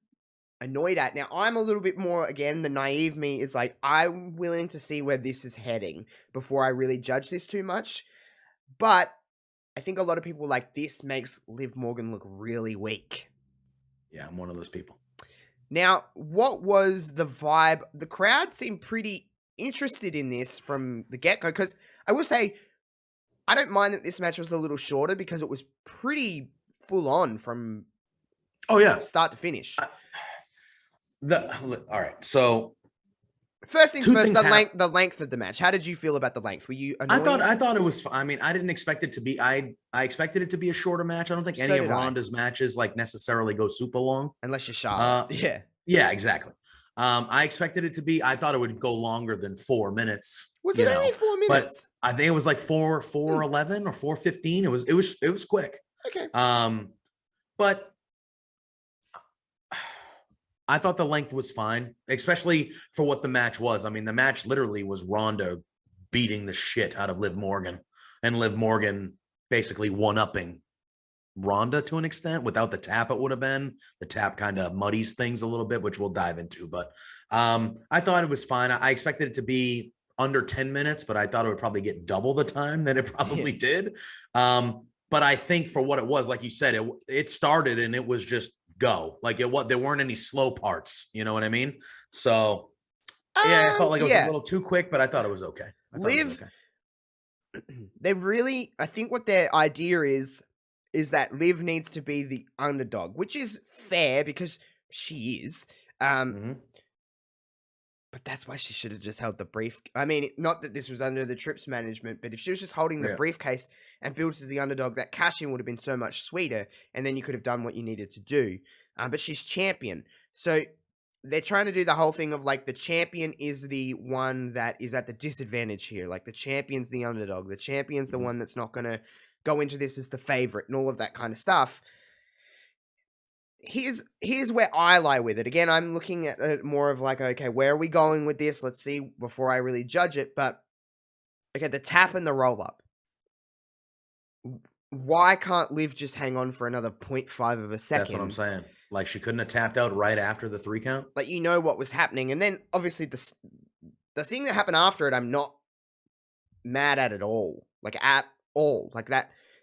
annoyed at. Now, I'm a little bit more, again, the naive me is I'm willing to see where this is heading before I really judge this too much. But I think a lot of people this makes Liv Morgan look really weak. Yeah, I'm one of those people. Now, what was the vibe? The crowd seemed pretty interested in this from the get-go, because I will say, I don't mind that this match was a little shorter, because it was pretty full on from start to finish. All right, so first things first, the length of the match. How did you feel about the length? Were you annoyed? I thought it was. I didn't expect it to be. I expected it to be a shorter match. I don't think any of Ronda's matches necessarily go super long, unless you're sharp. Yeah, exactly. I expected it to be. I thought it would go longer than 4 minutes. Was it only 4 minutes? But I think it was 4:11 or 4:15. It was quick. Okay. But I thought the length was fine, especially for what the match was. The match literally was Ronda beating the shit out of Liv Morgan, and Liv Morgan basically one-upping Ronda to an extent. Without the tap, it would have been. The tap kind of muddies things a little bit, which we'll dive into. But I thought it was fine. I expected it to be under 10 minutes, but I thought it would probably get double the time than it probably did. But I think for what it was, like you said, it started and it was just go. Like there weren't any slow parts. You know what I mean? So yeah, I felt like it was a little too quick, but I thought it was okay. Liv, they really, I think what their idea is that Liv needs to be the underdog, which is fair because she is. But that's why she should have just held the brief. I mean, not that this was under the Trips management, but if she was just holding the briefcase and built as the underdog, that cash-in would have been so much sweeter, and then you could have done what you needed to do. But she's champion. So they're trying to do the whole thing of, like, the champion is the one that is at the disadvantage here. Like, the champion's the underdog. The champion's the one that's not going to go into this as the favorite and all of that kind of stuff. Here's where I lie with it. Again, I'm looking at it more of like, okay, where are we going with this? Let's see before I really judge it. But, okay, the tap and the roll-up. Why can't Liv just hang on for another 0.5 of a second? That's what I'm saying. Like, she couldn't have tapped out right after the 3 count? Like, you know what was happening. And then, obviously, the thing that happened after it, I'm not mad at all. Like, at all. Like,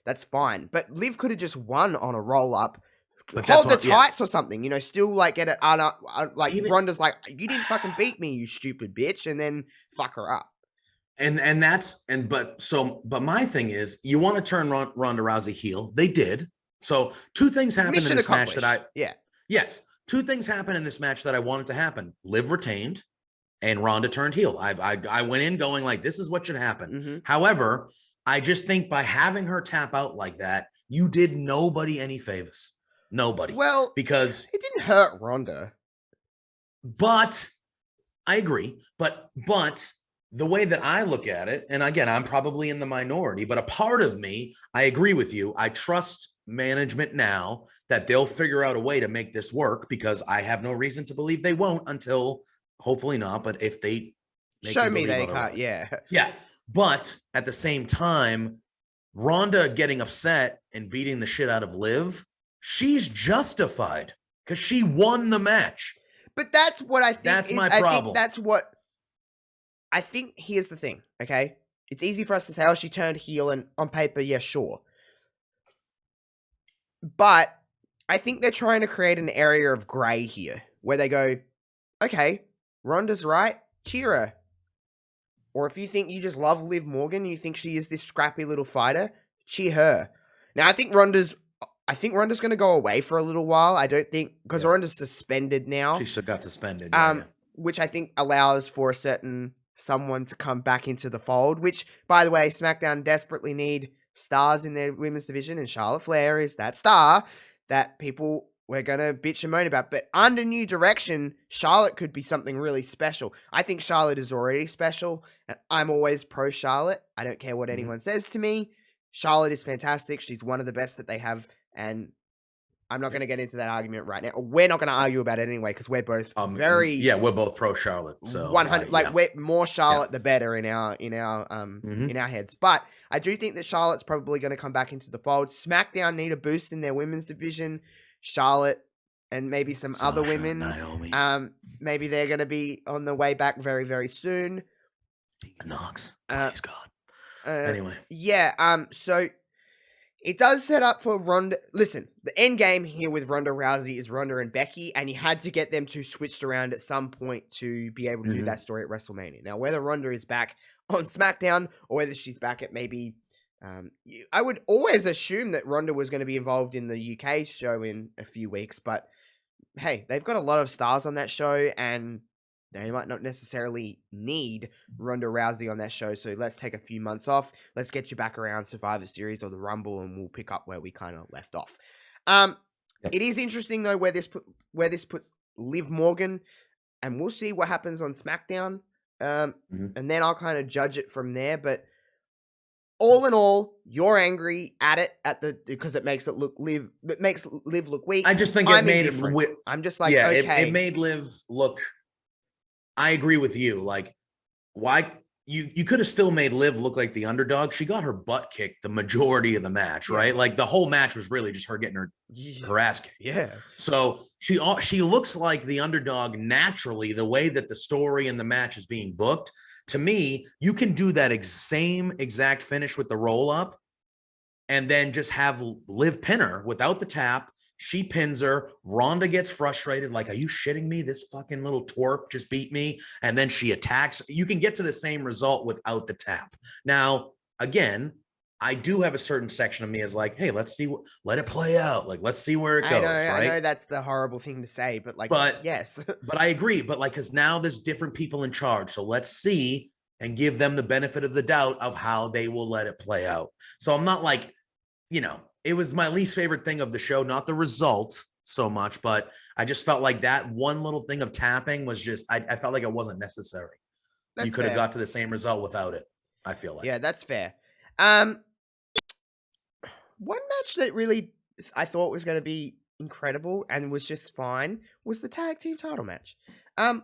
that's fine. But Liv could have just won on a roll-up. Hold the tights or something, you know, still like get it, like Ronda's like, you didn't fucking beat me, you stupid bitch, and then fuck her up. But my thing is, you want to turn Ronda Rousey heel. They did. So 2 things happened in this match that two things happened in this match that I wanted to happen. Liv retained and Ronda turned heel. I went in going like, this is what should happen. However, I just think by having her tap out like that, you did nobody any favors. Nobody. Well, because it didn't hurt Ronda. But I agree. But the way that I look at it, and again, I'm probably in the minority, but a part of me, I agree with you. I trust management now that they'll figure out a way to make this work, because I have no reason to believe they won't until, hopefully not, but if they show me they can't, Yeah. But at the same time, Ronda getting upset and beating the shit out of Liv, she's justified because she won the match. But that's what I think. That's my problem. I think that's what. I think here's the thing, okay? It's easy for us to say, oh, she turned heel, and on paper, yeah, sure. But I think they're trying to create an area of grey here where they go, okay, Ronda's right, cheer her. Or if you think you just love Liv Morgan, you think she is this scrappy little fighter, cheer her. Now, I think Ronda's going to go away for a little while. I don't think, because Ronda's suspended now. She got suspended. Which I think allows for a certain someone to come back into the fold, which, by the way, SmackDown desperately need stars in their women's division, and Charlotte Flair is that star that people were going to bitch and moan about. But under new direction, Charlotte could be something really special. I think Charlotte is already special, and I'm always pro Charlotte. I don't care what anyone says to me. Charlotte is fantastic. She's one of the best that they have. And I'm not going to get into that argument right now. We're not going to argue about it anyway, because we're both we're both pro Charlotte. So 100, we're more Charlotte the better in our heads. But I do think that Charlotte's probably going to come back into the fold. SmackDown need a boost in their women's division. Charlotte and maybe some other women. Naomi. Maybe they're going to be on the way back very, very soon. Knox. Please God. Anyway. Yeah. So it does set up for Ronda. Listen, the end game here with Ronda Rousey is Ronda and Becky, and you had to get them two switched around at some point to be able to do that story at WrestleMania. Now, whether Ronda is back on SmackDown or whether she's back at maybe... I would always assume that Ronda was going to be involved in the UK show in a few weeks, but hey, they've got a lot of stars on that show, and they might not necessarily need Ronda Rousey on that show, so let's take a few months off. Let's get you back around Survivor Series or the Rumble, and we'll pick up where we kind of left off. It is interesting, though, where this puts Liv Morgan, and we'll see what happens on SmackDown, and then I'll kind of judge it from there, but all in all, you're angry at it because it makes Liv look weak. I just think I'm just like, okay. It made Liv look... I agree with you. Like, why you could have still made Liv look like the underdog. She got her butt kicked the majority of the match, right? Like the whole match was really just her getting her ass kicked. Yeah. So she looks like the underdog naturally, the way that the story and the match is being booked. To me, you can do that same exact finish with the roll up and then just have Liv pin her without the tap. She pins her. Ronda gets frustrated, like, are you shitting me? This fucking little twerp just beat me. And then she attacks. You can get to the same result without the tap. Now, again, I do have a certain section of me is like, hey, let's see, let it play out. Like, let's see where it goes, right? I know that's the horrible thing to say, but like, yes. But I agree. But like, because now there's different people in charge. So let's see and give them the benefit of the doubt of how they will let it play out. So I'm not like, it was my least favorite thing of the show, not the result so much, but I just felt like that one little thing of tapping was just, I felt like it wasn't necessary. You could have got to the same result without it, I feel like. Yeah, that's fair. One match that really I thought was going to be incredible and was just fine was the tag team title match. I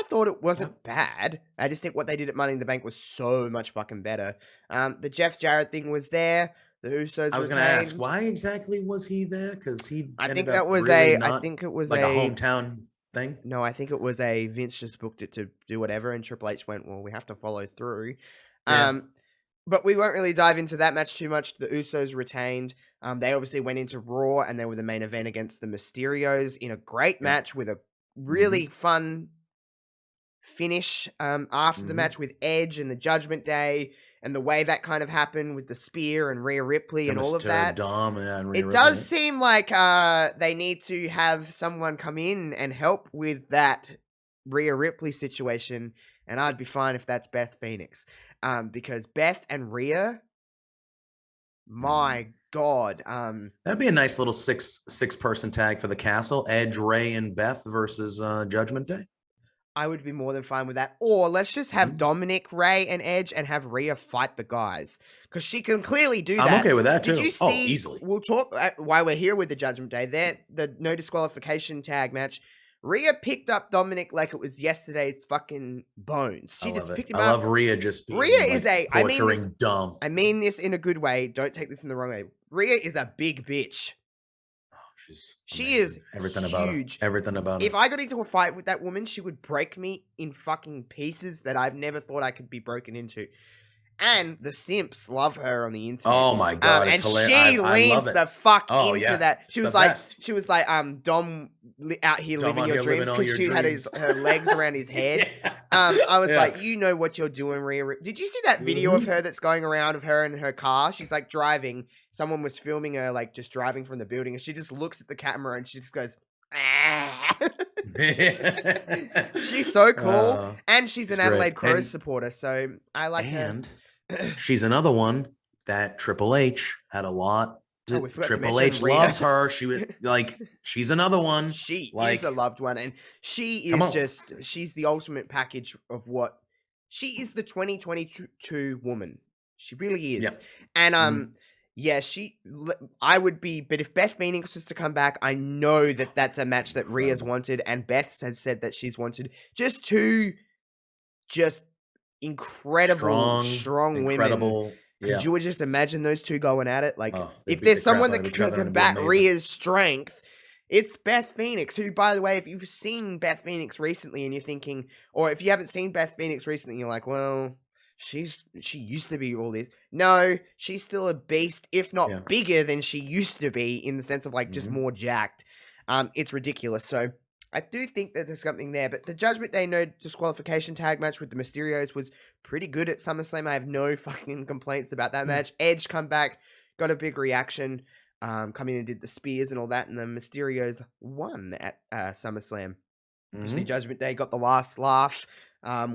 thought it wasn't bad. I just think what they did at Money in the Bank was so much fucking better. The Jeff Jarrett thing was there. The Usos. I was going to ask, why exactly was he there? Because I think it was a hometown thing. No, I think it was a Vince just booked it to do whatever, and Triple H went, well, we have to follow through. Yeah. But we won't really dive into that match too much. The Usos retained. They obviously went into Raw, and they were the main event against the Mysterios in a great match with a really fun finish after the match with Edge and the Judgment Day, and the way that kind of happened with the spear and Rhea Ripley and all of that. Dom and Rhea Ripley. Does seem like they need to have someone come in and help with that Rhea Ripley situation, and I'd be fine if that's Beth Phoenix. Because Beth and Rhea, my God. That'd be a nice little six person tag for the castle. Edge, Ray, and Beth versus Judgment Day. I would be more than fine with that. Or let's just have Dominik, Ray, and Edge and have Rhea fight the guys. Because she can clearly do that. I'm okay with that, too. Did you see, easily. We'll talk while we're here with the Judgment Day. The no disqualification tag match. Rhea picked up Dominik like it was yesterday's fucking bones. She just picked him up. I love Rhea just being torturing dumb. I mean this in a good way. Don't take this in the wrong way. Rhea is a big bitch. She is everything huge. About her. Everything about her. If I got into a fight with that woman, she would break me in fucking pieces that I've never thought I could be broken into. And the simps love her on the internet. Oh my God, it's hilarious. She leans the fuck into that. She was like, Dom out here living your dreams because she had her legs around his head. I was like, you know what you're doing, Rhea. Did you see that video of her that's going around of her in her car? She's like driving. Someone was filming her like just driving from the building, and she just looks at the camera and she just goes, she's so cool, and she's an Adelaide Crows supporter, so I like her. She's another one that Triple H had a lot. Triple H loves her. She was like, she's another one. She is a loved one, and she is she's the ultimate package of what she is. The 2022 woman. She really is, and yeah, I would be, but if Beth Phoenix was to come back, I know that that's a match that Rhea's wanted, and Beth has said that she's wanted just two, incredible, strong women. Could you just imagine those two going at it? Like, if there's someone that can combat Rhea's strength, it's Beth Phoenix, who, by the way, if you've seen Beth Phoenix recently and you're thinking, or if you haven't seen Beth Phoenix recently and you're like, well, she used to be all this. No, she's still a beast, if not bigger than she used to be, in the sense of like just more jacked. It's ridiculous. So I do think that there's something there. But the Judgment Day no disqualification tag match with the Mysterios was pretty good at SummerSlam. I have no fucking complaints about that match. Edge come back, got a big reaction, come in and did the spears and all that, and the Mysterios won at SummerSlam. Obviously, Judgment Day got the last laugh.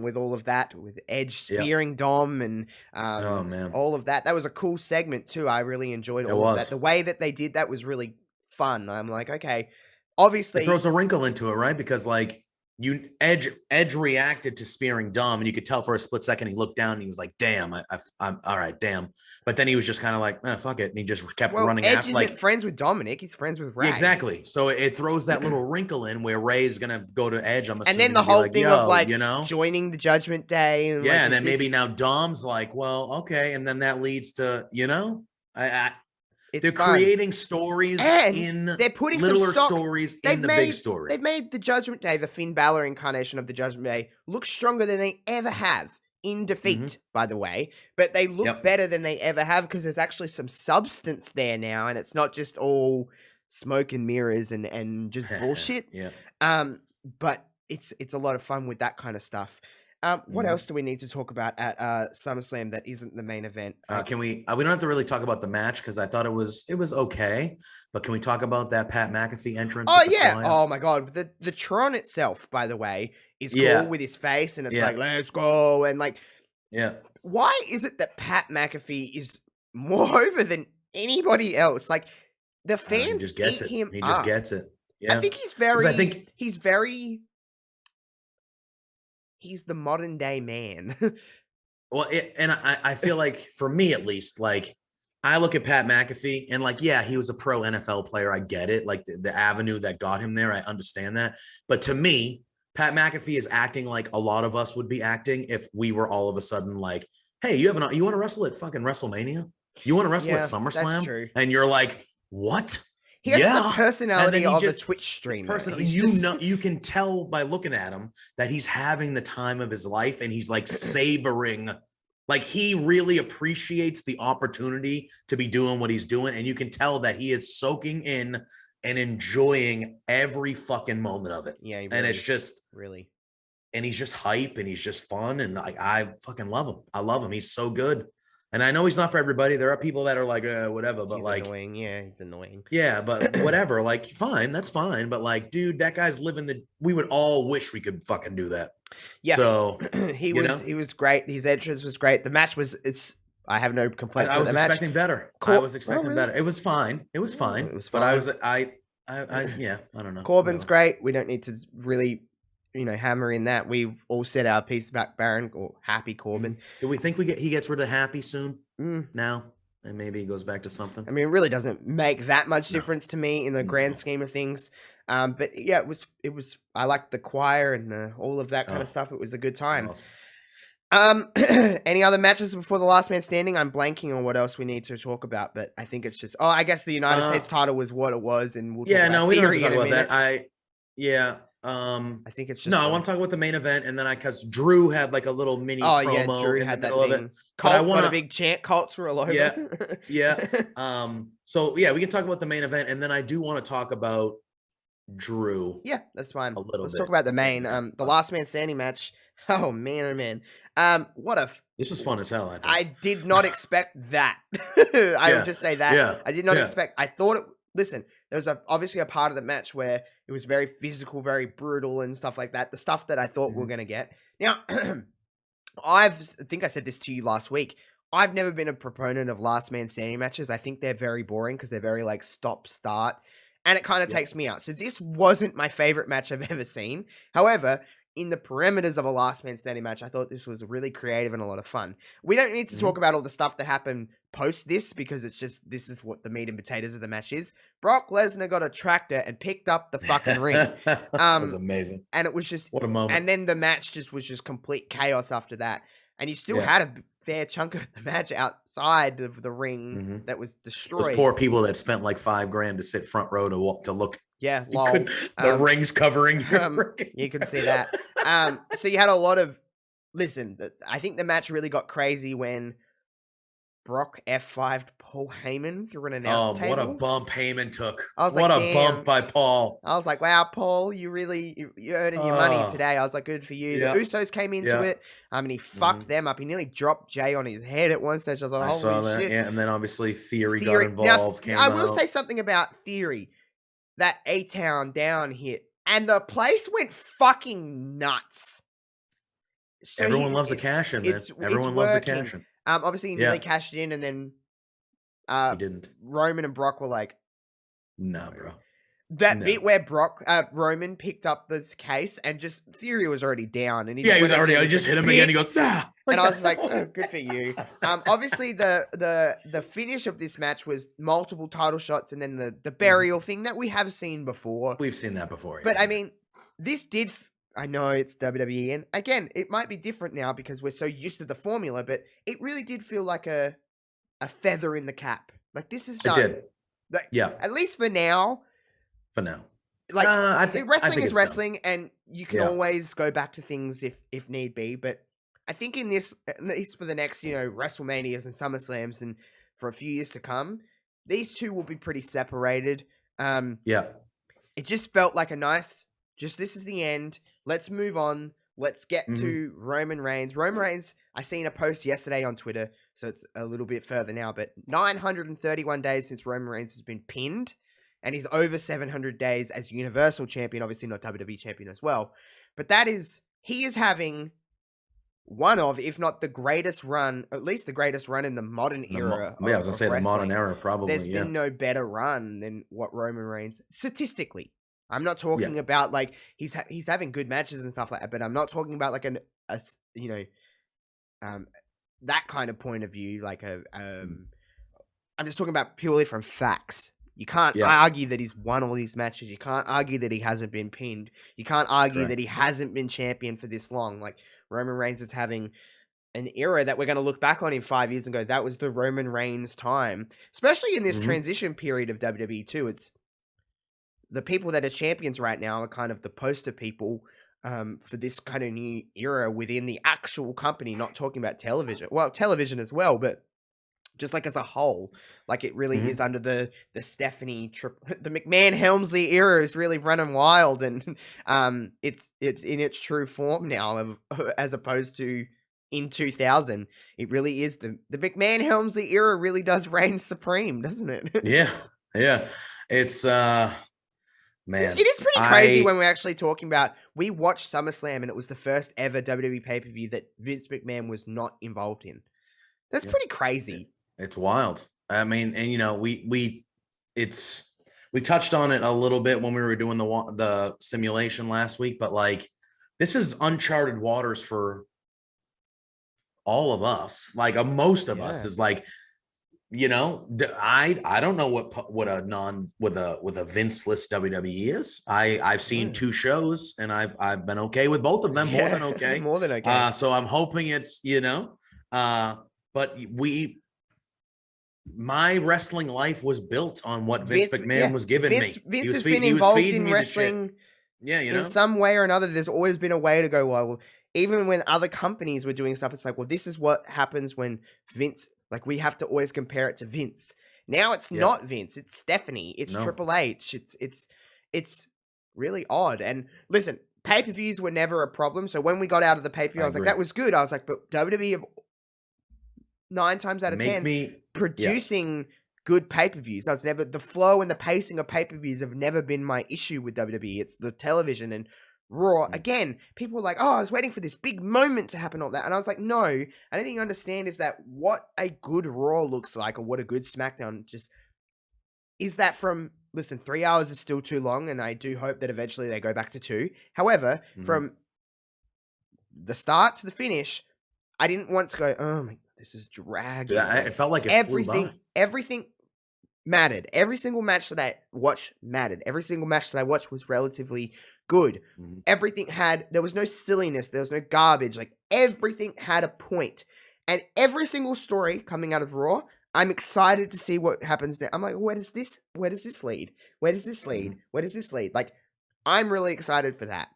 With all of that, with Edge spearing Dom and all of that. That was a cool segment too. I really enjoyed all of that. The way that they did that was really fun. I'm like, okay, obviously it throws a wrinkle into it, right? Because like Edge reacted to spearing Dom, and you could tell for a split second he looked down and he was like, "Damn, I'm all right, damn." But then he was just kind of like, "Fuck it," and he just kept running Edge after. Edge isn't friends with Dominik; he's friends with Ray. Exactly. So it throws that little wrinkle in where Ray is gonna go to Edge. I'm assuming, and then the whole thing of like joining the Judgment Day, and and then maybe now Dom's like, "Well, okay," and then that leads to they're creating stories and they're putting littler stories in the big story. They've made the Judgment Day, the Finn Balor incarnation of the Judgment Day, look stronger than they ever have. in defeat, by the way, but they look better than they ever have because there's actually some substance there now, and it's not just all smoke and mirrors and just bullshit. But it's a lot of fun with that kind of stuff. What else do we need to talk about at SummerSlam that isn't the main event? Can we? We don't have to really talk about the match because I thought it was okay. But can we talk about that Pat McAfee entrance? Oh yeah! Oh my god! The Tron itself, by the way, is cool with his face, and it's like let's go, and like why is it that Pat McAfee is more over than anybody else? Like the fans just gets eat it. him He up. just gets it. Yeah. I think he's very. He's the modern day man. Well, I feel like for me at least, like I look at Pat McAfee and like, yeah, he was a pro NFL player. I get it. Like the avenue that got him there. I understand that. But to me, Pat McAfee is acting like a lot of us would be acting if we were all of a sudden like, hey, you want to wrestle at fucking WrestleMania? You want to wrestle at SummerSlam? That's true. And you're like, what? He has the personality of a Twitch streamer. You can tell by looking at him that he's having the time of his life and he's like savoring, like he really appreciates the opportunity to be doing what he's doing. And you can tell that he is soaking in and enjoying every fucking moment of it. Yeah. And it's just really, and he's just hype and he's just fun. And I fucking love him. I love him. He's so good. And I know he's not for everybody. There are people that are like, whatever, but he's like, annoying. Yeah, he's annoying. Yeah, but whatever. Like, fine, that's fine. But like, dude, that guy's living we would all wish we could fucking do that. Yeah. So he was great. His entrance was great. The match I have no complaints. I was expecting better. I was expecting better. It was fine. It was fine. But I don't know. Corbin's great. We don't need to really, hammer in that. We've all said our piece about Baron or Happy Corbin. Do we think he gets rid of Happy soon? Now? And maybe he goes back to something. I mean, it really doesn't make that much difference to me in the grand scheme of things. But yeah, it was. I liked the choir and all of that kind of stuff. It was a good time. Awesome. Any other matches before the Last Man Standing? I'm blanking on what else we need to talk about, but I think it's just. Oh, I guess the United States title was what it was, and we'll talk about we don't Theory talk about that. I think it's just. No, I want to talk about the main event, and then because Drew had like a little mini promo. Drew had that thing. Colt got a big chant. Colts were all over. Yeah. So yeah, we can talk about the main event, and then I do want to talk about Drew. Yeah, that's fine. Let's talk about the main. The Last Man Standing match. Oh man, This was fun as hell. I think. I did not expect that. I would just say that. Yeah. I did not expect. I thought it. Listen, there was obviously a part of the match where it was very physical, very brutal, and stuff like that. The stuff that I thought we were going to get. Now, I think I said this to you last week. I've never been a proponent of Last Man Standing matches. I think they're very boring because they're very like stop start, and it kind of takes me out. So this wasn't my favorite match I've ever seen. However, in the parameters of a Last Man Standing match, I thought this was really creative and a lot of fun. We don't need to talk about all the stuff that happened post this because it's just, this is what the meat and potatoes of the match is. Brock Lesnar got a tractor and picked up the fucking ring. That was amazing. And it was just, what a moment. And then the match was just complete chaos after that. And you still had a fair chunk of the match outside of the ring that was destroyed. Those poor people that spent like $5,000 to sit front row to look. Yeah, the rings covering. You can see that. So you had a lot of. Listen, I think the match really got crazy when Brock F5'd Paul Heyman through an announce table. What a bump Heyman took. I was what a bump by Paul. I was like, wow, Paul, you're earning your money today. I was like, good for you. The Usos came into it. And he fucked them up. He nearly dropped Jay on his head at one stage. I was like, holy shit. Yeah, and then obviously Theory got involved. Now, I will say something about Theory. That A-Town down hit. And the place went fucking nuts. So everyone loves a cash in, man. Everyone loves a cash in. Obviously, he nearly cashed in, and then he didn't. Roman and Brock were like, "No, bro." That bit where Roman picked up this case, and just Theory was already down, and he was already. I just hit him again. He goes, "Nah." And I was like, oh, "Good for you." Obviously, the finish of this match was multiple title shots, and then the burial thing that we have seen before. We've seen that before, but I mean, this did. I know it's WWE, and again, it might be different now because we're so used to the formula, but it really did feel like a feather in the cap. Like, this is done. It did. Like, at least for now. For now. Like, wrestling is wrestling, and you can always go back to things if need be, but I think in this, at least for the next, WrestleManias and SummerSlams and for a few years to come, these two will be pretty separated. Yeah. It just felt like a nice, this is the end. Let's move on. Let's get to Roman Reigns. Roman Reigns, I seen a post yesterday on Twitter, so it's a little bit further now, but 931 days since Roman Reigns has been pinned, and he's over 700 days as Universal Champion, obviously not WWE Champion as well. But he is having one of, if not the greatest run, at least the greatest run in the modern era. I was going to say the modern era, probably. There's been no better run than what Roman Reigns, statistically. I'm not talking about like he's having good matches and stuff like that, but I'm not talking about like that kind of point of view. Like I'm just talking about purely from facts. You can't argue that he's won all these matches. You can't argue that he hasn't been pinned. You can't argue that he hasn't been champion for this long. Like Roman Reigns is having an era that we're going to look back on in 5 years and go, that was the Roman Reigns time, especially in this transition period of WWE too. It's the people that are champions right now are kind of the poster people for this kind of new era within the actual company, not talking about television. Well, television as well, but just like as a whole, like it really is under the Stephanie, the McMahon-Helmsley era is really running wild, and it's in its true form now, as opposed to in 2000. It really is the McMahon-Helmsley era really does reign supreme, doesn't it? Yeah. It's man, it is pretty crazy when we're actually talking about. We watched SummerSlam, and it was the first ever WWE pay-per-view that Vince McMahon was not involved in. That's pretty crazy. It's wild. I mean, and we touched on it a little bit when we were doing the simulation last week, but like this is uncharted waters for all of us. Like most of us is like, I don't know what a Vince-less WWE is. I've seen 2 shows and I've been okay with both of them, more than okay. More than okay. So I'm hoping it's, but my wrestling life was built on what Vince McMahon was giving me. Vince has been involved in wrestling in some way or another. There's always been a way to go, well, even when other companies were doing stuff, it's like, well, this is what happens when Vince, like we have to always compare it to Vince. Now it's not Vince, it's Stephanie, it's Triple H. It's really odd. And listen, pay-per-views were never a problem. So when we got out of the pay-per-view, I was like, that was good. I was like, but WWE have 9 times out of 10 producing good pay-per-views. That's never the flow and the pacing of pay-per-views have never been my issue with WWE. It's the television and Raw. Again, people were like, oh, I was waiting for this big moment to happen, all that. And I was like, no, I don't think you understand is that what a good Raw looks like, or what a good SmackDown just is that from, listen, 3 hours is still too long, and I do hope that eventually they go back to 2. However, from the start to the finish, I didn't want to go, oh my, this is dragging. It felt like everything mattered. Every single match that I watched mattered. Every single match that I watched was relatively good. Everything there was no silliness. There was no garbage. Like everything had a point. And every single story coming out of Raw, I'm excited to see what happens now. I'm like, where does this lead? Where does this lead? Where does this lead? Like, I'm really excited for that.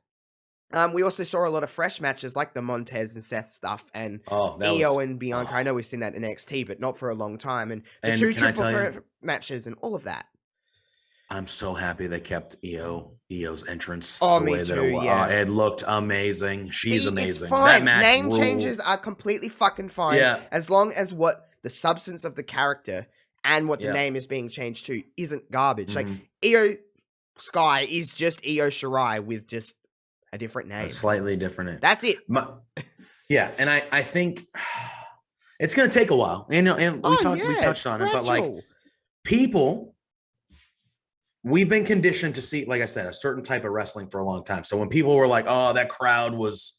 We also saw a lot of fresh matches like the Montez and Seth stuff and Io and Bianca. I know we've seen that in NXT, but not for a long time. And the 2 triple threat matches and all of that. I'm so happy they kept Io's entrance the way that it was. It looked amazing. She's amazing. It's fine. That match Name changes are completely fucking fine. Yeah. As long as what the substance of the character and what the name is being changed to isn't garbage. Like Io Sky is just Io Shirai with just a different name. A slightly different name. That's it. And I think it's going to take a while. And we touched on it, but like people, we've been conditioned to see, like I said, a certain type of wrestling for a long time. So when people were like, oh, that crowd was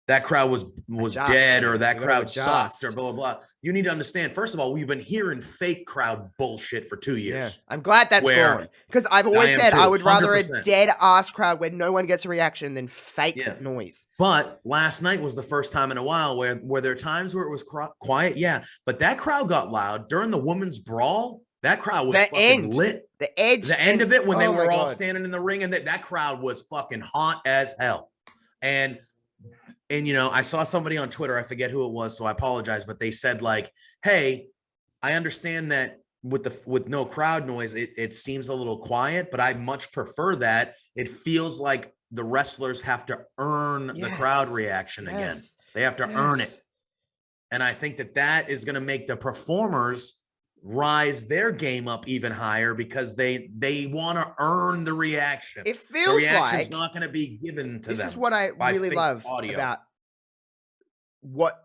dead, or that crowd sucked, or blah, blah, blah. You need to understand, first of all, we've been hearing fake crowd bullshit for 2 years. Yeah. I'm glad that's gone. Because I've always said I would rather 100%. A dead-ass crowd where no one gets a reaction than fake noise. But last night was the first time in a while where there are times where it was quiet, but that crowd got loud. During the women's brawl, that crowd was fucking lit. The end of it when they were all standing in the ring, and that crowd was fucking hot as hell. And And, I saw somebody on Twitter, I forget who it was, so I apologize, but they said like, hey, I understand that with no crowd noise, it seems a little quiet, but I much prefer that. It feels like the wrestlers have to earn the crowd reaction again. They have to earn it. And I think that is going to make the performers rise their game up even higher because they want to earn the reaction. It feels the reaction's like not going to be given to them. This is what I really love about what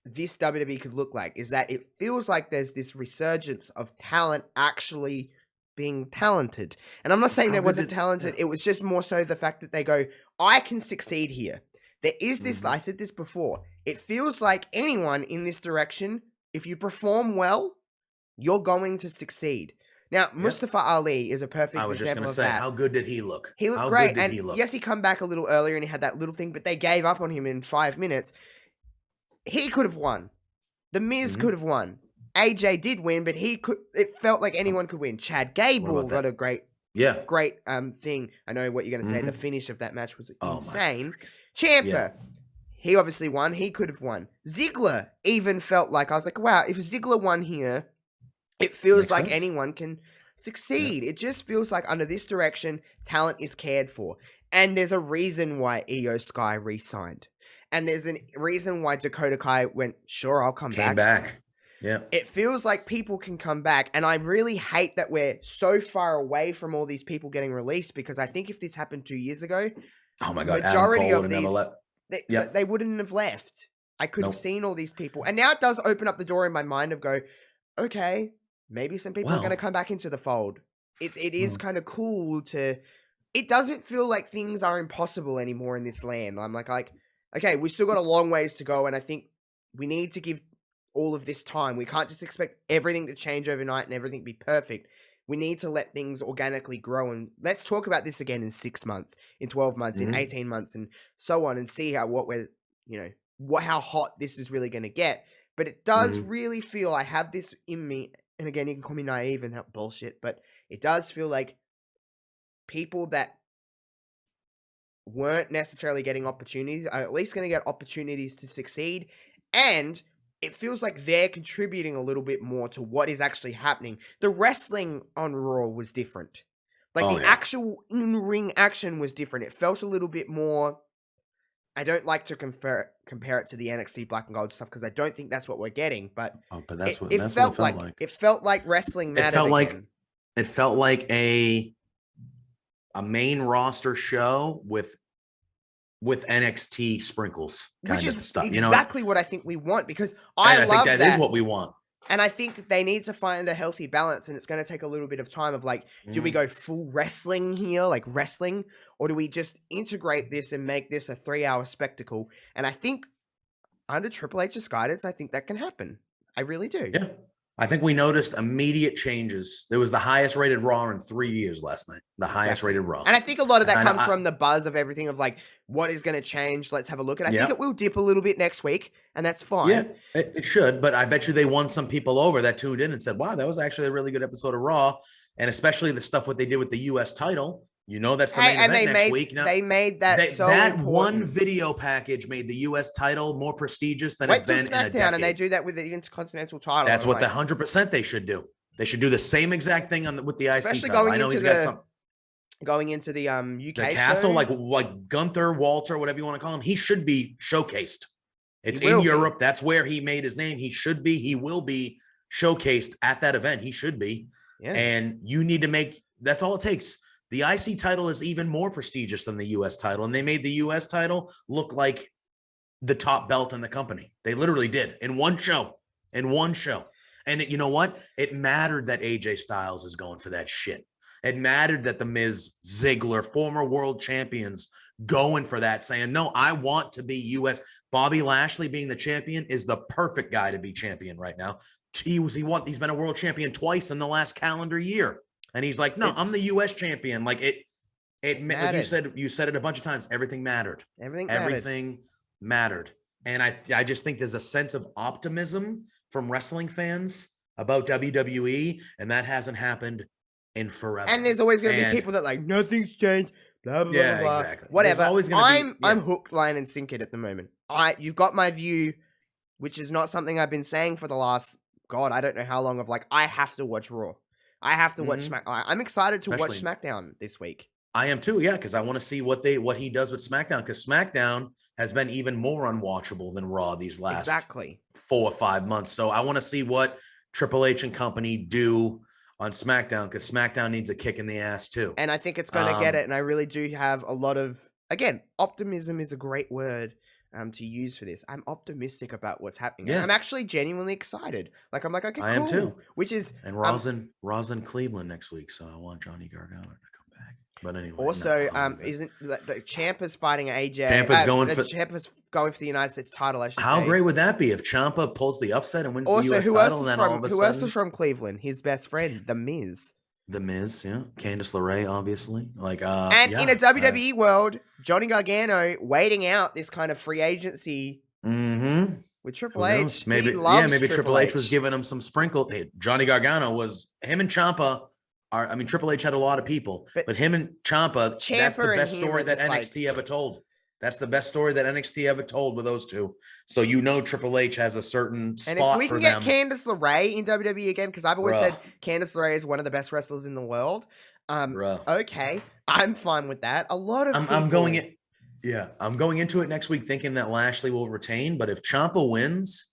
this WWE could look like, is that it feels like there's this resurgence of talent actually being talented. And I'm not saying there wasn't talented. It was just more so the fact that they go, I can succeed here. There is this, I said this before, it feels like anyone in this direction, if you perform well, you're going to succeed. Now, Mustafa Ali is a perfect example of that. I was just going to say, how good did he look? He looked great. And yes, he come back a little earlier and he had that little thing, but they gave up on him in 5 minutes. He could have won. The Miz could have won. AJ did win, but it felt like anyone could win. Chad Gable got a great thing. I know what you're going to say. The finish of that match was insane. Ciampa, he obviously won. He could have won. Ziggler even felt like, I was like, wow, if Ziggler won here, it feels like anyone can succeed. It just feels like under this direction, talent is cared for. And there's a reason why Io Sky re-signed. And there's a reason why Dakota Kai went, sure, I'll come back. Came back. Yeah. It feels like people can come back. And I really hate that we're so far away from all these people getting released, because I think if this happened 2 years ago, oh my God, majority of these, they wouldn't have left. I could have seen all these people. And now it does open up the door in my mind of go, okay, maybe some people are going to come back into the fold. It is kind of cool to, it doesn't feel like things are impossible anymore in this land. I'm like, okay, we've still got a long ways to go. And I think we need to give all of this time. We can't just expect everything to change overnight and everything be perfect. We need to let things organically grow. And let's talk about this again in 6 months, in 12 months, in 18 months, and so on, and see how how hot this is really going to get. But it does really feel, I have this in me, and again, you can call me naive and bullshit, but it does feel like people that weren't necessarily getting opportunities are at least going to get opportunities to succeed. And it feels like they're contributing a little bit more to what is actually happening. The wrestling on Raw was different. Like the actual in-ring action was different. It felt a little bit more, I don't like to compare it to the NXT Black and Gold stuff, because I don't think that's what we're getting. But it felt like. It felt like wrestling mattered again. It felt like a main roster show with NXT sprinkles, which is stuff. Exactly what I think we want, because I think that is what we want. And I think they need to find a healthy balance, and it's going to take a little bit of time of like, do we go full wrestling here, like wrestling, or do we just integrate this and make this a 3-hour spectacle? And I think under Triple H's guidance, I think that can happen. I really do. Yeah. I think we noticed immediate changes. There was the highest rated Raw in 3 years last night. The highest rated Raw. And I think a lot of that comes from the buzz of everything of like, what is going to change? Let's have a look. And I think it will dip a little bit next week, and that's fine. Yeah, it should. But I bet you they won some people over that tuned in and said, wow, that was actually a really good episode of Raw. And especially the stuff what they did with the U.S. title. That's the main event next week. Now, they made that important. One video package made the U.S. title more prestigious than it's been in a decade. And they do that with the Intercontinental title. That's what 100% they should do. They should do the same exact thing with the IC Especially title. I know he's got some. Going into the UK the castle, like Gunther, Walter, whatever you want to call him, he should be showcased. It's in Europe. That's where he made his name. He should be. He will be showcased at that event. He should be. Yeah. And you need to make. That's all it takes. The IC title is even more prestigious than the US title, and they made the US title look like the top belt in the company. They literally did in one show. And you know what? It mattered that AJ Styles is going for that shit. It mattered that the Miz, Ziggler, former world champions, going for that, saying, no, I want to be US. Bobby Lashley being the champion is the perfect guy to be champion right now. He's been a world champion twice in the last calendar year. And he's like, no, I'm the U.S. champion. Like it like you said it a bunch of times. Everything mattered. Everything mattered. And I just think there's a sense of optimism from wrestling fans about WWE, and that hasn't happened in forever. And there's always going to be people that like, nothing's changed. blah, blah, Yeah, blah, blah. exactly. Whatever. There's always gonna I'm hook, line, and sinker at the moment. You've got my view, which is not something I've been saying for the last, God, I don't know how long, of like, I have to watch Raw. I have to watch SmackDown. I'm excited to watch SmackDown this week. I am too, yeah, because I want to see what he does with SmackDown, because SmackDown has been even more unwatchable than Raw these last 4 or 5 months. So I want to see what Triple H and company do on SmackDown, because SmackDown needs a kick in the ass too. And I think it's going to get it. And I really do have a lot of, again, optimism is a great word to use for this. I'm optimistic about what's happening. Yeah. I'm actually genuinely excited. Like, I'm like, okay, cool. I am too. Which is... And Raw's in Cleveland next week, so I want Johnny Gargano to come back. But anyway. Also, isn't the Ciampa's fighting AJ? Ciampa's going for the United States title, I should say. How great would that be if Ciampa pulls the upset and wins the US title? Who else is from Cleveland? His best friend, The Miz. The Miz, yeah. Candice LeRae, obviously. And in a WWE world, Johnny Gargano waiting out this kind of free agency with Triple H. Maybe Triple H was giving him some sprinkle. Hey, Johnny Gargano was him and Ciampa. Triple H had a lot of people, but him and Ciampa, that's the best story that NXT ever told. That's the best story that NXT ever told with those two. So Triple H has a certain spot for them. And if we can get Candice LeRae in WWE again, because I've always said Candice LeRae is one of the best wrestlers in the world. Okay, I'm fine with that. A lot of I'm going into it next week thinking that Lashley will retain, but if Ciampa wins,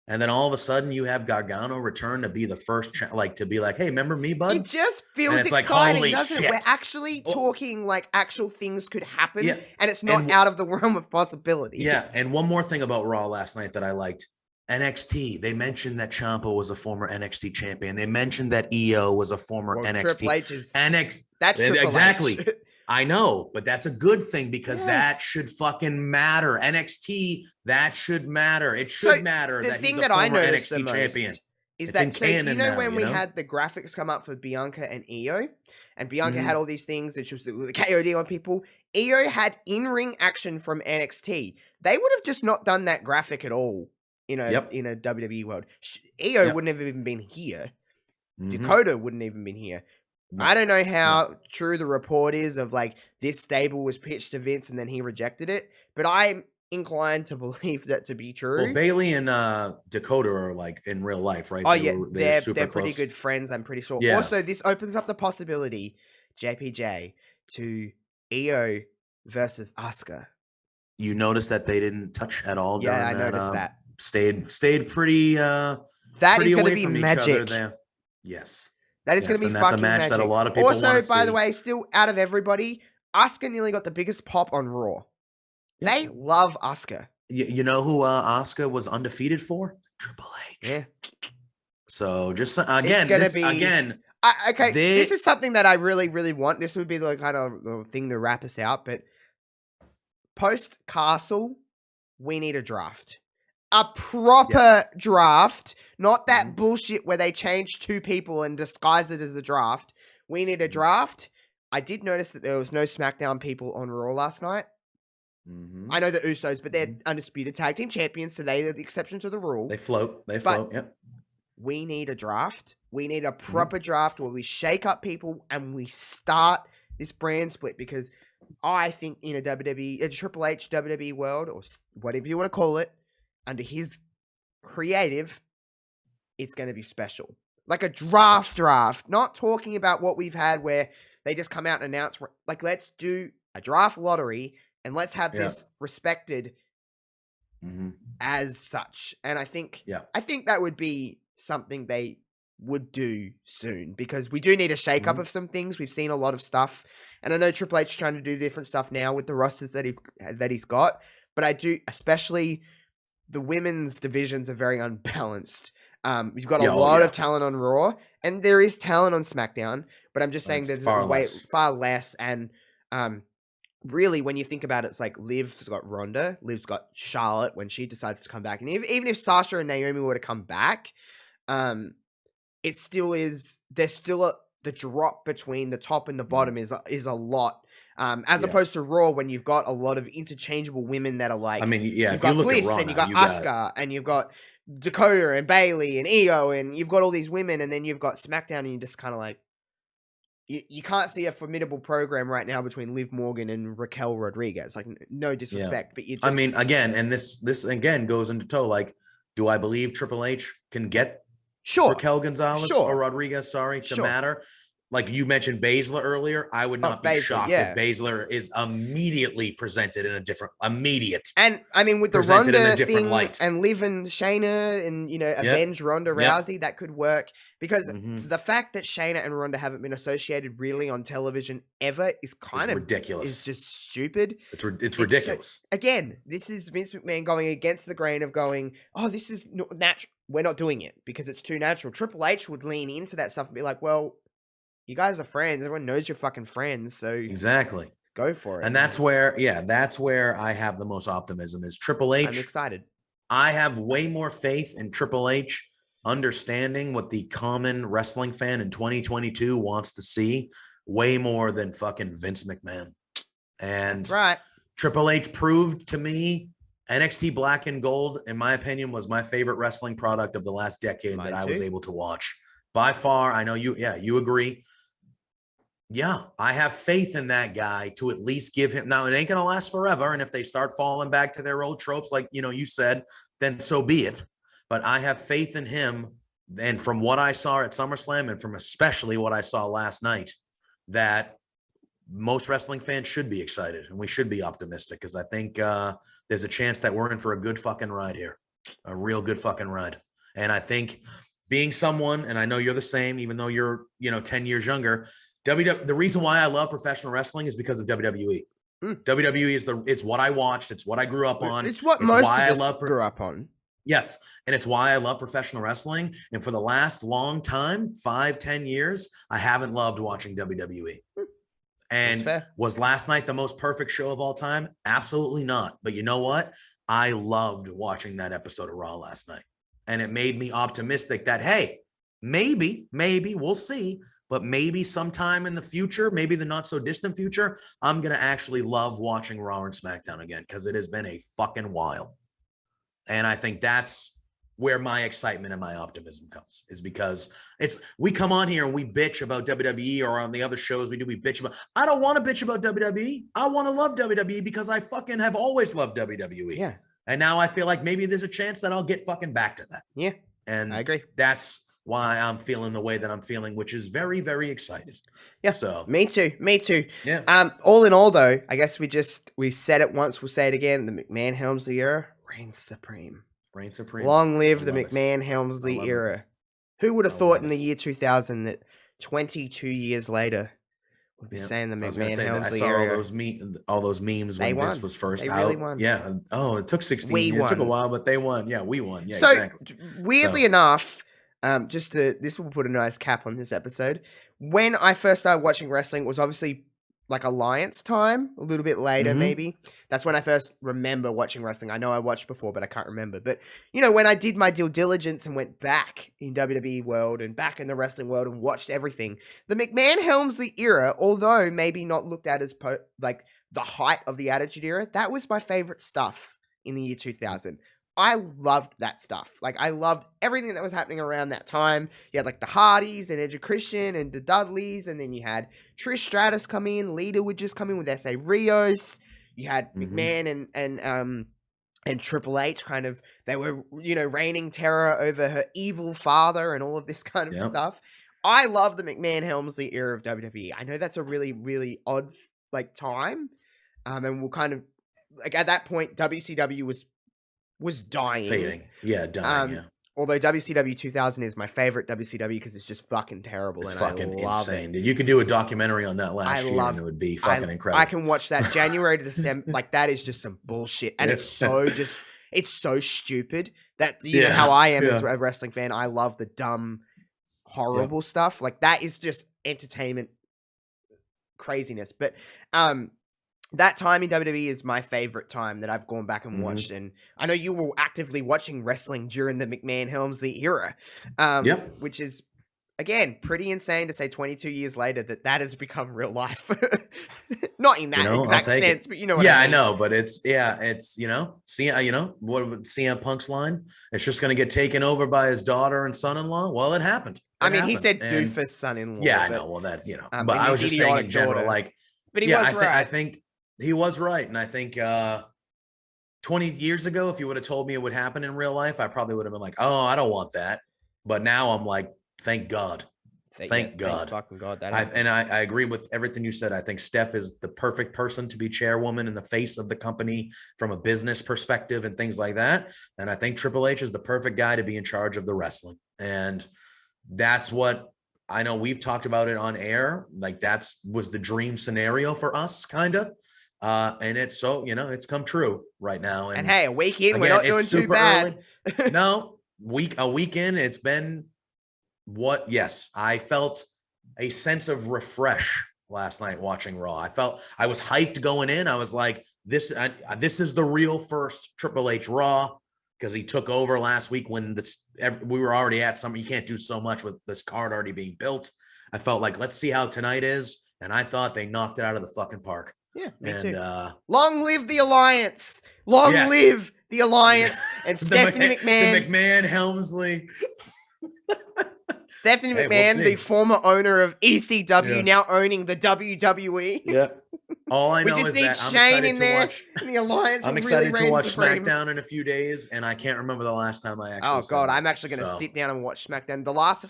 and then all of a sudden you have Gargano return to be the first, to be like, hey, remember me, bud? It just feels exciting, doesn't it? We're actually talking like actual things could happen, and it's not out of the realm of possibility. Yeah, and one more thing about Raw last night that I liked. NXT, they mentioned that Ciampa was a former NXT champion. They mentioned that EO was a former NXT. Triple H is... That's Triple exactly. H. I know, but that's a good thing because that should fucking matter. NXT, that should matter. It should matter that he's a former NXT champion. Is that when we had the graphics come up for Bianca and EO, and Bianca had all these things that she was the KOD on people. EO had in-ring action from NXT. They would have just not done that graphic at all in a WWE world. EO wouldn't have even been here. Dakota wouldn't even been here. I don't know how true the report is of this stable was pitched to Vince and then he rejected it, but I'm inclined to believe that to be true. Well, Bailey and Dakota are in real life, right? Oh, they're pretty good friends, I'm pretty sure. Yeah. Also, this opens up the possibility, JPJ, to EO versus Asuka. You noticed that they didn't touch at all. Yeah, I noticed that. Stayed pretty. That is going to be magic. Yes. That is going to be fucking magic. That a lot of people also, by the way, still out of everybody, Asuka nearly got the biggest pop on Raw. Yeah. They love Asuka. You know who Asuka was undefeated for? Triple H. Yeah. So just again, this is something that I really, really want. This would be the kind of the thing to wrap us out. But post Castle, we need a draft. A proper draft, not that bullshit where they change two people and disguise it as a draft. We need a draft. I did notice that there was no SmackDown people on Raw last night. I know the Usos, but they're undisputed tag team champions, so they are the exception to the rule. They float. Yep. We need a draft. We need a proper draft where we shake up people and we start this brand split, because I think in a Triple H WWE world, or whatever you want to call it, under his creative, it's going to be special. Like a draft, not talking about what we've had where they just come out and announce, let's do a draft lottery and let's have this respected as such. And I think that would be something they would do soon, because we do need a shake-up of some things. We've seen a lot of stuff, and I know Triple H is trying to do different stuff now with the rosters that he's got, but I do, especially... the women's divisions are very unbalanced. You've got a lot of talent on Raw, and there is talent on SmackDown, but I'm just saying there's far less. And really, when you think about it, it's like Liv's got Ronda, Liv's got Charlotte when she decides to come back. And even if Sasha and Naomi were to come back, it still is, there's still the drop between the top and the bottom is a lot. As opposed to Raw, when you've got a lot of interchangeable women that are you've got Bliss and you've got Asuka and you've got Dakota and Bailey and EO and you've got all these women, and then you've got SmackDown and you're just kind of you can't see a formidable program right now between Liv Morgan and Raquel Rodriguez. Like, no disrespect, but you just... I mean, again, and this again goes into toe. Like, do I believe Triple H can get Raquel Gonzalez or Rodriguez, to matter? Like you mentioned Baszler earlier, I would not be shocked if Baszler is immediately presented in a different, And I mean, with the Ronda thing and Liv and Shayna and, avenge Ronda Rousey, that could work. Because the fact that Shayna and Ronda haven't been associated really on television ever is kind of ridiculous. It's just stupid. It's ridiculous. Again, this is Vince McMahon going against the grain of going, oh, this is natural. We're not doing it because it's too natural. Triple H would lean into that stuff and be like, well, you guys are friends. Everyone knows you're fucking friends. So exactly, go for it. And that's where I have the most optimism is Triple H. I'm excited. I have way more faith in Triple H understanding what the common wrestling fan in 2022 wants to see way more than fucking Vince McMahon. And that's right. Triple H proved to me NXT Black and Gold, in my opinion, was my favorite wrestling product of the last decade that I was able to watch. By far, I know you agree. Yeah, I have faith in that guy to at least give him. Now, it ain't going to last forever. And if they start falling back to their old tropes, like, you said, then so be it. But I have faith in him. And from what I saw at SummerSlam and from especially what I saw last night, that most wrestling fans should be excited and we should be optimistic because I think there's a chance that we're in for a good fucking ride here, a real good fucking ride. And I think being someone, and I know you're the same, even though you're, 10 years younger, the reason why I love professional wrestling is because of WWE. WWE it's what I watched. It's what I grew up on. It's what most of us grew up on. Yes. And it's why I love professional wrestling. And for the last long time, 5-10 years, I haven't loved watching WWE. And was last night the most perfect show of all time? Absolutely not. But you know what? I loved watching that episode of Raw last night. And it made me optimistic that, hey, maybe, we'll see, but maybe sometime in the future, maybe the not so distant future, I'm going to actually love watching Raw and SmackDown again because it has been a fucking while. And I think that's where my excitement and my optimism comes, is because we come on here and we bitch about WWE, or on the other shows we bitch about. I don't want to bitch about WWE. I want to love WWE because I fucking have always loved WWE. Yeah. And now I feel like maybe there's a chance that I'll get fucking back to that. Yeah. And I agree. That's why I'm feeling the way that I'm feeling, which is very, very excited. Yeah. So me too. Yeah. All in all though, I guess we said it once, we'll say it again. The McMahon-Helmsley era reigns supreme. Long live the McMahon-Helmsley era. Who would have thought in the year 2000 that 22 years later would be saying the McMahon-Helmsley era? All those memes when Vince was first out. Really won. Yeah. Oh, it took 16 years. It took a while, but they won. Yeah, we won. Yeah, so, exactly. Weirdly enough, this will put a nice cap on this episode. When I first started watching wrestling, it was obviously like Alliance time, a little bit later, maybe. That's when I first remember watching wrestling. I know I watched before, but I can't remember. But, when I did my due diligence and went back in WWE world and back in the wrestling world and watched everything, the McMahon-Helmsley era, although maybe not looked at as like the height of the Attitude Era, that was my favorite stuff in the year 2000. I loved that stuff. Like, I loved everything that was happening around that time. You had, like, the Hardys and Edge of Christian and the Dudleys, and then you had Trish Stratus come in. Lita would just come in with S.A. Rios. You had McMahon and Triple H kind of, they were, reigning terror over her evil father and all of this kind of stuff. I love the McMahon-Helmsley era of WWE. I know that's a really, really odd, like, time. And we'll kind of, like, at that point, WCW was dying. Fading. Yeah, dying, Although WCW 2000 is my favorite WCW because it's just fucking terrible. It's and fucking I love insane, dude. You could do a documentary on that last year and it would be fucking incredible. I can watch that January to December. Like, that is just some bullshit. And it's so stupid that, know how I am as a wrestling fan. I love the dumb, horrible stuff. Like, that is just entertainment craziness. But, that time in WWE is my favorite time that I've gone back and watched. And I know you were actively watching wrestling during the McMahon-Helmsley era, which is again, pretty insane to say 22 years later that has become real life. Not in that exact sense, but you know what I mean. Yeah, I know, but it's what would CM Punk's line? It's just going to get taken over by his daughter and son-in-law. Well, it happened. He said doofus son-in-law. Yeah, I know. Well, that's, but I was just saying in general, but he was right. I think he was right. And I think 20 years ago, if you would have told me it would happen in real life, I probably would have been like, oh, I don't want that. But now I'm like, thank God. Thank God. Thank fucking God. I agree with everything you said. I think Steph is the perfect person to be chairwoman and the face of the company from a business perspective and things like that. And I think Triple H is the perfect guy to be in charge of the wrestling. And that's what I know. We've talked about it on air. Like was the dream scenario for us, kind of. And it's so, it's come true right now. And hey, a week in, we're not doing too bad. No, a week in, it's been I felt a sense of refresh last night watching Raw. I was hyped going in. I was like, this is the real first Triple H Raw, because he took over last week when we were already at something. You can't do so much with this card already being built. I felt like, let's see how tonight is. And I thought they knocked it out of the fucking park. Yeah, me too. Long live the Alliance. Long live the Alliance. And Stephanie McMahon. The McMahon-Helmsley. Stephanie McMahon, the former owner of ECW, now owning the WWE. Yeah. All I know is that Shane in there in the Alliance. I'm excited to watch SmackDown in a few days, and I can't remember the last time I actually. Oh God, I'm actually going to sit down and watch SmackDown. The last,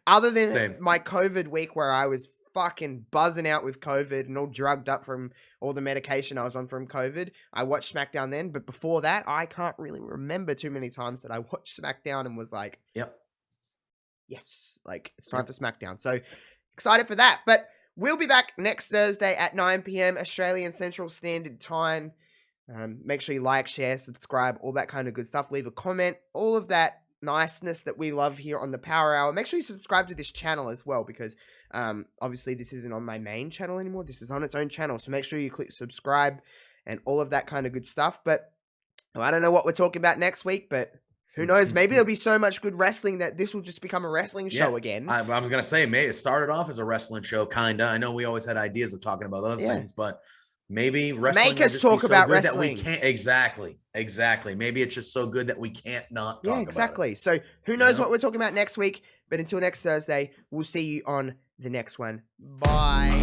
other than my COVID week where I was fucking buzzing out with COVID and all drugged up from all the medication I was on from COVID, I watched SmackDown then. But before that, I can't really remember too many times that I watched SmackDown and was like, "Yep, yes, like it's time for SmackDown." So excited for that. But we'll be back next Thursday at 9 p.m. Australian Central Standard Time. Make sure you like, share, subscribe, all that kind of good stuff. Leave a comment, all of that niceness that we love here on the Power Hour. Make sure you subscribe to this channel as well, because obviously this isn't on my main channel anymore. This is on its own channel. So make sure you click subscribe and all of that kind of good stuff. But I don't know what we're talking about next week, but who knows? Maybe there'll be so much good wrestling that this will just become a wrestling show again. I was going to say, maybe it started off as a wrestling show, kind of. I know we always had ideas of talking about other things, but maybe wrestling make us talk about wrestling. That we can't, exactly. Maybe it's just so good that we can't not talk about it. So who knows what we're talking about next week? But until next Thursday, we'll see you on the next one. Bye.